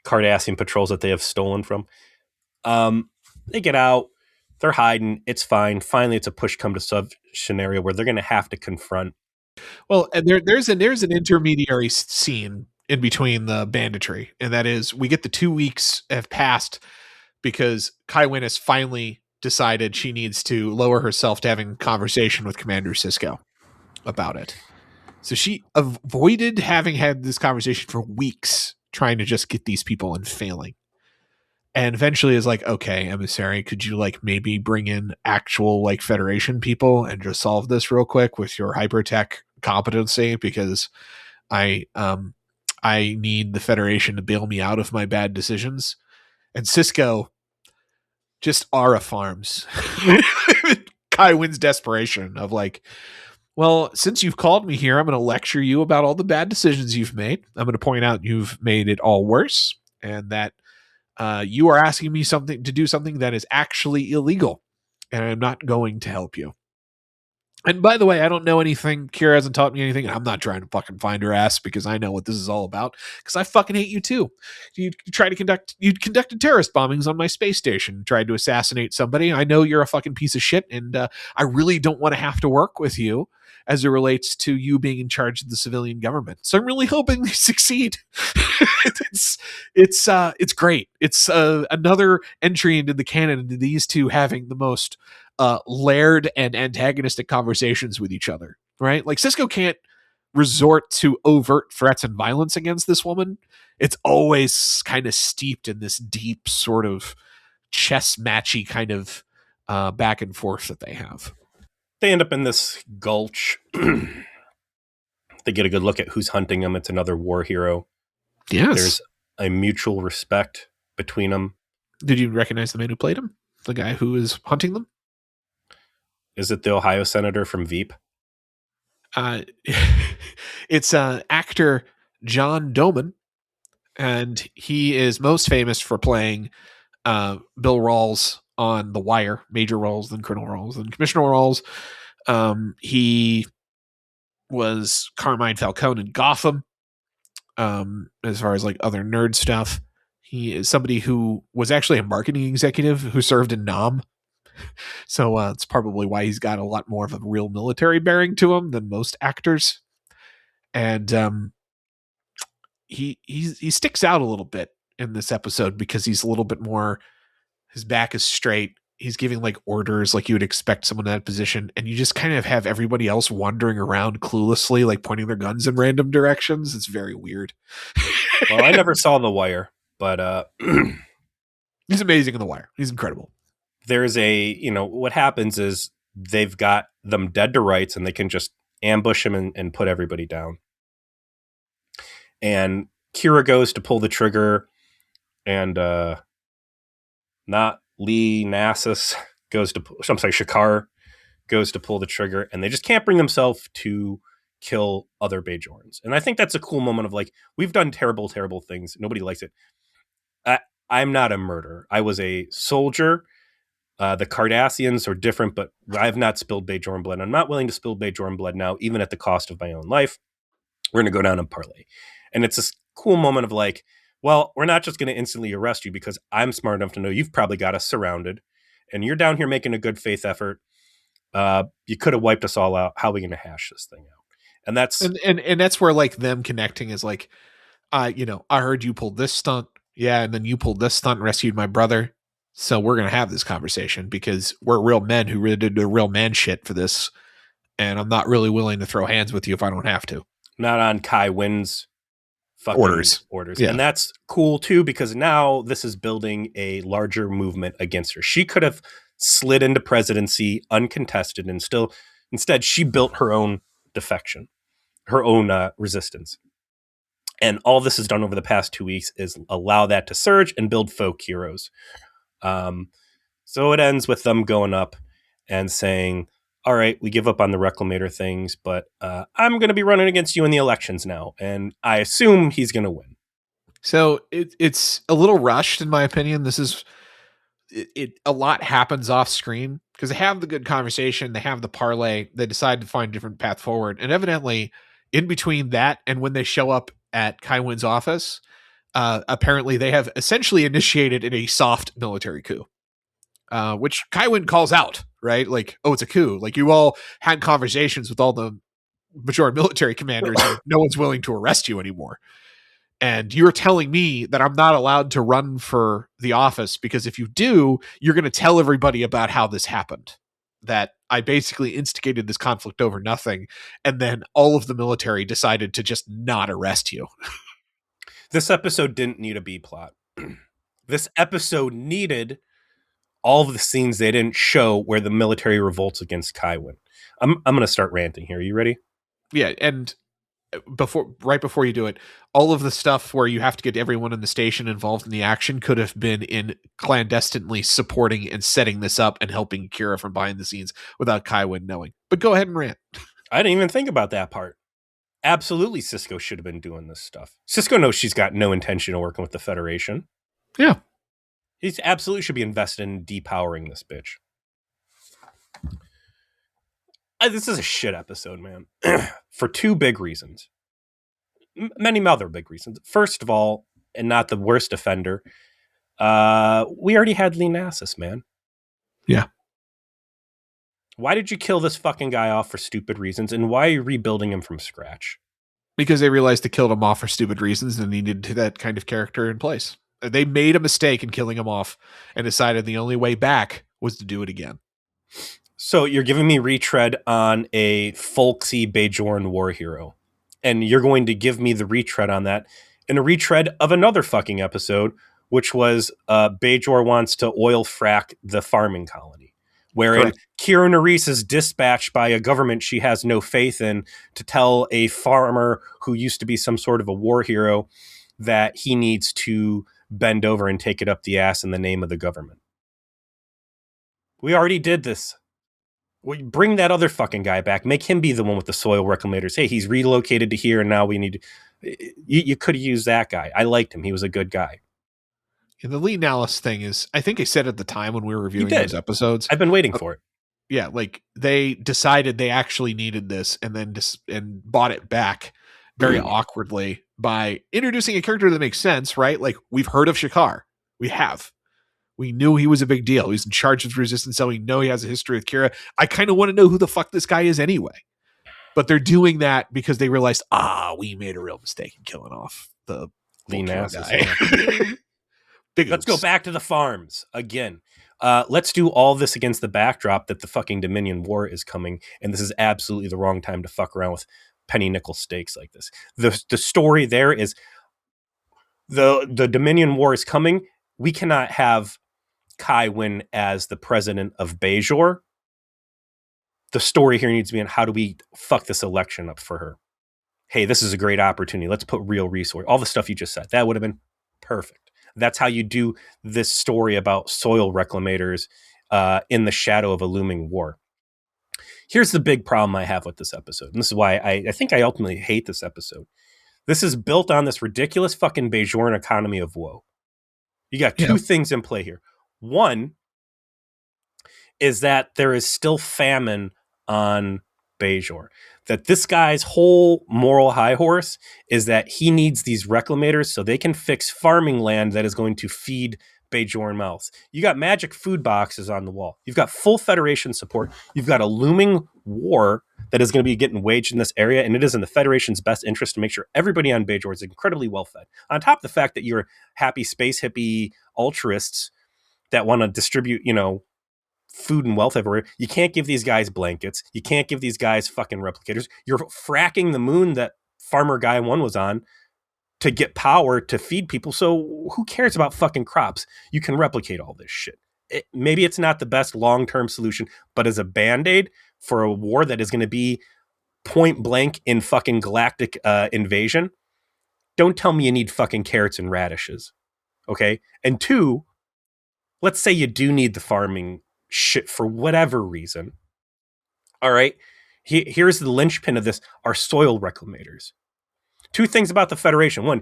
S2: Cardassian patrols that they have stolen from. They get out, they're hiding, it's fine. Finally, it's a push come to shove scenario where they're going to have to confront.
S1: Well, and there's an intermediary scene in between the banditry, and that is we get the 2 weeks have passed because Kai Winn has finally decided she needs to lower herself to having a conversation with Commander Sisko about it. So she avoided having had this conversation for weeks, trying to just get these people and failing. And eventually is like, okay, emissary, could you like maybe bring in actual like Federation people and just solve this real quick with your hypertech competency? Because I need the Federation to bail me out of my bad decisions. And Sisko just Ara farms Kai Winn's desperation of like, well, since you've called me here, I'm going to lecture you about all the bad decisions you've made. I'm going to point out you've made it all worse and that you are asking me to do something that is actually illegal, and I'm not going to help you. And by the way, I don't know anything. Kira hasn't taught me anything. I'm not trying to fucking find her ass because I know what this is all about. Because I fucking hate you too. You conducted terrorist bombings on my space station, tried to assassinate somebody. I know you're a fucking piece of shit, and I really don't want to have to work with you as it relates to you being in charge of the civilian government. So I'm really hoping you succeed. It's great. It's another entry into the canon into these two having the most layered and antagonistic conversations with each other, right? Like Sisko can't resort to overt threats and violence against this woman. It's always kind of steeped in this deep sort of chess matchy kind of back and forth that they have.
S2: They end up in this gulch They get a good look at who's hunting them. It's another war hero.
S1: Yes.
S2: There's a mutual respect between them.
S1: Did you recognize the man who played him? The guy who is hunting them?
S2: Is it the Ohio senator from Veep?
S1: It's actor John Doman, and he is most famous for playing Bill Rawls on The Wire, Major Rawls, then Colonel Rawls, then Commissioner Rawls. He was Carmine Falcone in Gotham. As far as like other nerd stuff, he is somebody who was actually a marketing executive who served in Nam. So it's probably why he's got a lot more of a real military bearing to him than most actors. And he sticks out a little bit in this episode because he's a little bit more. His back is straight. He's giving like orders like you would expect someone in that position, and you just kind of have everybody else wandering around cluelessly, like pointing their guns in random directions. It's very weird.
S2: Well, I never saw The Wire, but
S1: he's amazing in The Wire. He's incredible.
S2: There's what happens is they've got them dead to rights, and they can just ambush him and put everybody down. And Kira goes to pull the trigger, and not Lee Nassus goes to, I'm sorry, Shakaar goes to pull the trigger, and they just can't bring themselves to kill other Bajorans. And I think that's a cool moment of like, we've done terrible, terrible things. Nobody likes it. I'm not a murderer. I was a soldier. The Cardassians are different, but I've not spilled Bajoran blood. I'm not willing to spill Bajoran blood now, even at the cost of my own life. We're going to go down and parlay. And it's this cool moment of like, well, we're not just going to instantly arrest you because I'm smart enough to know you've probably got us surrounded and you're down here making a good faith effort. You could have wiped us all out. How are we going to hash this thing out? And that's
S1: and that's where like them connecting is like, I heard you pulled this stunt. Yeah. And then you pulled this stunt and rescued my brother. So we're going to have this conversation because we're real men who really did the real man shit for this. And I'm not really willing to throw hands with you if I don't have to.
S2: Not on Kai Winn's fucking orders.
S1: Yeah.
S2: And that's cool too, because now this is building a larger movement against her. She could have slid into presidency uncontested and instead she built her own defection, her own resistance. And all this has done over the past 2 weeks is allow that to surge and build folk heroes. So it ends with them going up and saying, all right, we give up on the reclamator things, but I'm going to be running against you in the elections now. And I assume he's going to win.
S1: So it's a little rushed, in my opinion. This is a lot happens off screen because they have the good conversation. They have the parlay. They decide to find a different path forward. And evidently in between that and when they show up at Kai Winn's office, apparently they have essentially initiated a soft military coup. Which Kai Winn calls out, right? Like, oh, it's a coup. Like, you all had conversations with all the Bajor military commanders, and no one's willing to arrest you anymore. And you're telling me that I'm not allowed to run for the office because if you do, you're going to tell everybody about how this happened. That I basically instigated this conflict over nothing, and then all of the military decided to just not arrest you.
S2: This episode didn't need a B plot. This episode needed all of the scenes they didn't show where the military revolts against Kai Winn. I'm going to start ranting here. Are you ready?
S1: Yeah, and right before you do it, all of the stuff where you have to get everyone in the station involved in the action could have been in clandestinely supporting and setting this up and helping Kira from behind the scenes without Kai Winn knowing. But go ahead and rant.
S2: I didn't even think about that part. Absolutely, Cisco should have been doing this stuff. Cisco knows she's got no intention of working with the Federation.
S1: Yeah.
S2: He absolutely should be invested in depowering this bitch. This is a shit episode, man. For two big reasons. Many other big reasons. First of all, and not the worst offender, we already had Lee Nassus, man.
S1: Yeah.
S2: Why did you kill this fucking guy off for stupid reasons? And why are you rebuilding him from scratch?
S1: Because they realized they killed him off for stupid reasons and needed that kind of character in place. They made a mistake in killing him off and decided the only way back was to do it again.
S2: So you're giving me retread on a folksy Bajoran war hero. And you're going to give me the retread on that in a retread of another fucking episode, which was Bajor wants to oil frack the farming colony. wherein
S1: Correct.
S2: Kira Nerys is dispatched by a government she has no faith in to tell a farmer who used to be some sort of a war hero that he needs to bend over and take it up the ass in the name of the government. We already did this. We bring that other fucking guy back. Make him be the one with the soil reclamators. Hey, he's relocated to here, and now we need to... You could have used that guy. I liked him. He was a good guy.
S1: And the Lee Nallis thing is, I think I said at the time when we were
S2: You
S1: reviewing
S2: did.
S1: those episodes,
S2: I've been waiting for it.
S1: yeah, like they decided they actually needed this and then and bought it back very awkwardly by introducing a character that makes sense, right? Like we've heard of Shakaar. We knew he was a big deal. He's in charge of resistance, so we know he has a history with Kira. I kind of want to know who the fuck this guy is anyway. But they're doing that because they realized, we made a real mistake in killing off the
S2: Lee Nallis
S1: guy.
S2: Let's go back to the farms again. Let's do all this against the backdrop that the fucking Dominion War is coming, and this is absolutely the wrong time to fuck around with penny nickel stakes like this. The story there is the Dominion War is coming. We cannot have Kai Winn as the president of Bajor. The story here needs to be on how do we fuck this election up for her. Hey, this is a great opportunity. Let's put real resource. All the stuff you just said. That would have been perfect. That's how you do this story about soil reclamators in the shadow of a looming war. Here's the big problem I have with this episode. And this is why I think I ultimately hate this episode. This is built on this ridiculous fucking Bajoran economy of woe. You got two things in play here. One is that there is still famine on Bajor. That this guy's whole moral high horse is that he needs these reclamators so they can fix farming land that is going to feed Bajoran mouths. You got magic food boxes on the wall. You've got full Federation support. You've got a looming war that is going to be getting waged in this area, and it is in the Federation's best interest to make sure everybody on Bajor is incredibly well fed. On top of the fact that you're happy space hippie altruists that want to distribute, food and wealth everywhere. You can't give these guys blankets. You can't give these guys fucking replicators. You're fracking the moon that Farmer Guy 1 was on to get power to feed people. So who cares about fucking crops? You can replicate all this shit. Maybe it's not the best long-term solution, but as a Band-Aid for a war that is going to be point blank in fucking galactic invasion, don't tell me you need fucking carrots and radishes. Okay? And two, let's say you do need the farming shit for whatever reason. All right. Here's the linchpin of this are soil reclamators. Two things about the Federation. One,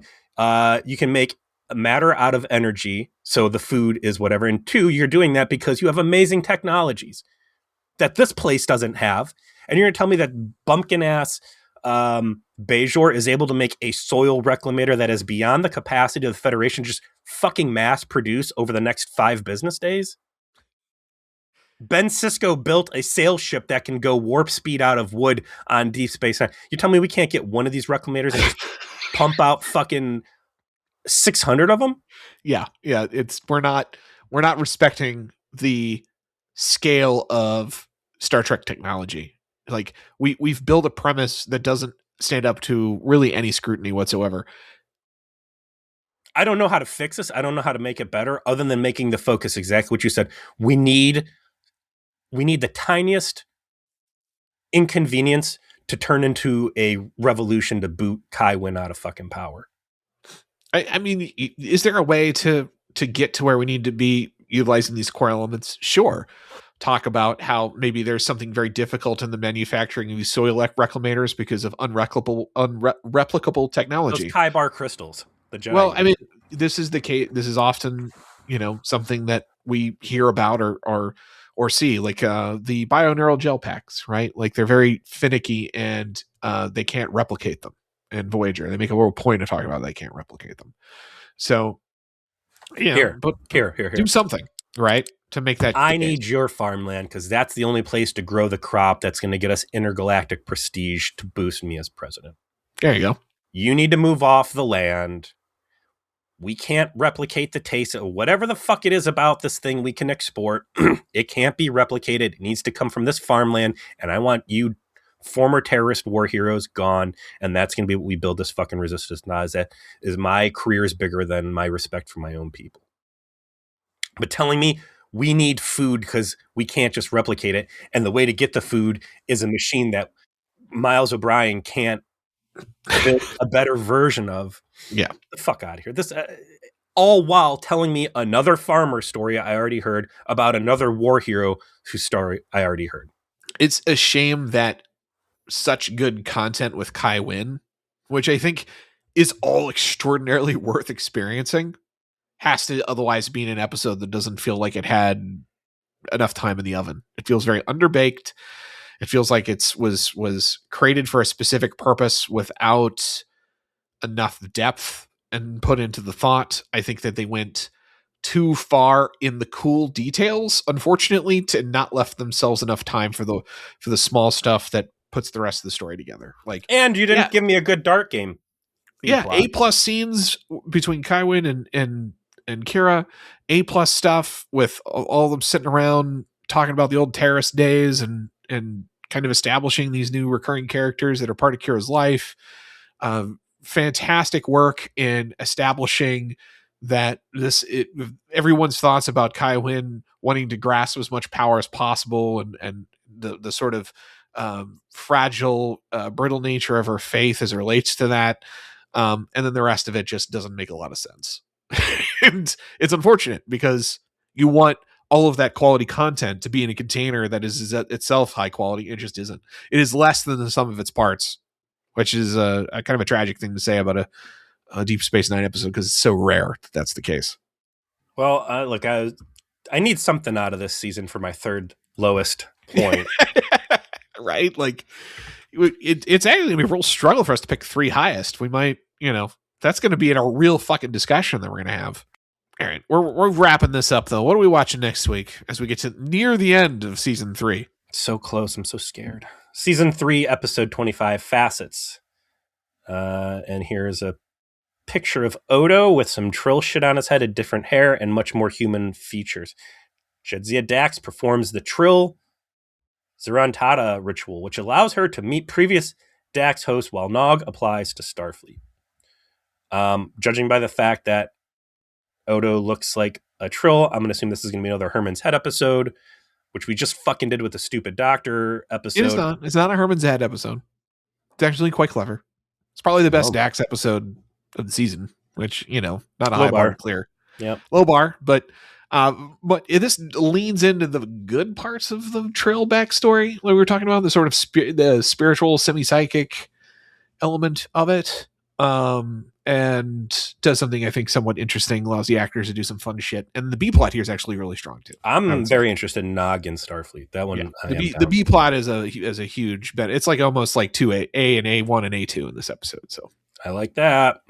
S2: you can make matter out of energy. So the food is whatever. And two, you're doing that because you have amazing technologies that this place doesn't have. And you're going to tell me that bumpkin ass Bajor is able to make a soil reclamator that is beyond the capacity of the Federation just fucking mass produce over the next 5 business days? Ben Sisko built a sail ship that can go warp speed out of wood on Deep Space Nine. You tell me we can't get one of these reclamators and just pump out fucking 600 of them?
S1: Yeah. We're not respecting the scale of Star Trek technology. Like we've built a premise that doesn't stand up to really any scrutiny whatsoever.
S2: I don't know how to fix this. I don't know how to make it better other than making the focus exactly what you said. We need the tiniest inconvenience to turn into a revolution to boot Kai Winn out of fucking power.
S1: I mean, is there a way to get to where we need to be utilizing these core elements? Sure. Talk about how maybe there's something very difficult in the manufacturing of these soil reclamators because of unreplicable technology.
S2: Those Kai bar crystals. The Jedi.
S1: Well, I mean, this is the case. This is often, something that we hear about or see, like the bioneural gel packs, right? Like they're very finicky and they can't replicate them. And Voyager, they make a real point of talking about they can't replicate them. So,
S2: here,
S1: do something, right, to make that.
S2: I need your farmland because that's the only place to grow the crop that's going to get us intergalactic prestige to boost me as president.
S1: There you go.
S2: You need to move off the land. We can't replicate the taste of whatever the fuck it is about this thing we can export. It can't be replicated. It needs to come from this farmland. And I want you former terrorist war heroes gone. And that's going to be what we build this fucking resistance. Now is that is my career is bigger than my respect for my own people. But telling me we need food because we can't just replicate it. And the way to get the food is a machine that Miles O'Brien can't build a better version of.
S1: Yeah.
S2: Get the fuck out of here. This all while telling me another farmer story I already heard about another war hero whose story I already heard.
S1: It's a shame that such good content with Kai Winn, which I think is all extraordinarily worth experiencing, has to otherwise be in an episode that doesn't feel like it had enough time in the oven. It feels very underbaked. It feels like it was created for a specific purpose without enough depth and put into the thought. I think that they went too far in the cool details, unfortunately, to not left themselves enough time for the small stuff that puts the rest of the story together. Like,
S2: and you didn't give me a good dark game.
S1: Yeah, A+ scenes between Kai Winn and Kira, A+ stuff with all of them sitting around talking about the old terrorist days and kind of establishing these new recurring characters that are part of Kira's life. Fantastic work in establishing that everyone's thoughts about Kai Winn wanting to grasp as much power as possible and the sort of fragile, brittle nature of her faith as it relates to that. And then the rest of it just doesn't make a lot of sense. And it's unfortunate because you want all of that quality content to be in a container that is itself high quality. It just isn't. It is less than the sum of its parts, which is a kind of a tragic thing to say about a Deep Space Nine episode because it's so rare that that's the case.
S2: Well, look, I need something out of this season for my third lowest point.
S1: Right? Like, it's actually going to be a real struggle for us to pick 3 highest. We might, that's going to be in a real fucking discussion that we're going to have. All right, we're wrapping this up, though. What are we watching next week as we get to near the end of season 3?
S2: So close. I'm so scared. Season 3, episode 25, Facets. And here's a picture of Odo with some Trill shit on his head, a different hair, and much more human features. Jadzia Dax performs the Trill Zerantada ritual, which allows her to meet previous Dax hosts while Nog applies to Starfleet. Judging by the fact that Odo looks like a Trill, I'm going to assume this is going to be another Herman's Head episode, which we just fucking did with the stupid doctor episode.
S1: It's not. It's not a Herman's Head episode. It's actually quite clever. It's probably the best Dax episode of the season, which, not a high bar to clear.
S2: Yeah.
S1: Low bar, but this leans into the good parts of the Trill backstory. Like we were talking about, the sort of the spiritual, semi-psychic element of it. And does something I think somewhat interesting, allows the actors to do some fun shit. And the B plot here is actually really strong too.
S2: I'm very interested in Nog and Starfleet. That one,
S1: the B plot is a huge bet. It's like almost like 2A and A1 and A2 in this episode. So
S2: I like that.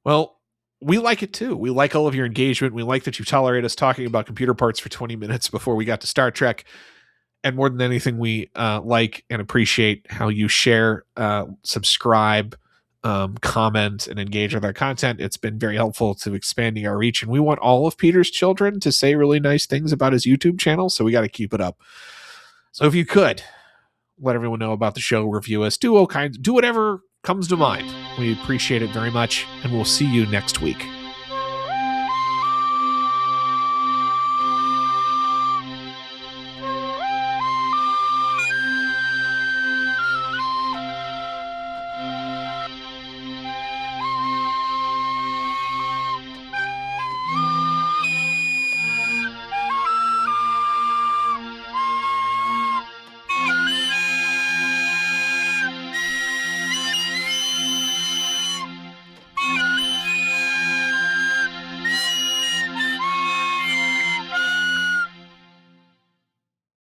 S1: Well, we like it too. We like all of your engagement. We like that you tolerate us talking about computer parts for 20 minutes before we got to Star Trek. And more than anything, we like and appreciate how you share, subscribe, comment, and engage with our content. It's been very helpful to expanding our reach. And we want all of Peter's children to say really nice things about his YouTube channel. So we got to keep it up. So if you could let everyone know about the show, review us, do all kinds, do whatever comes to mind. We appreciate it very much, and we'll see you next week.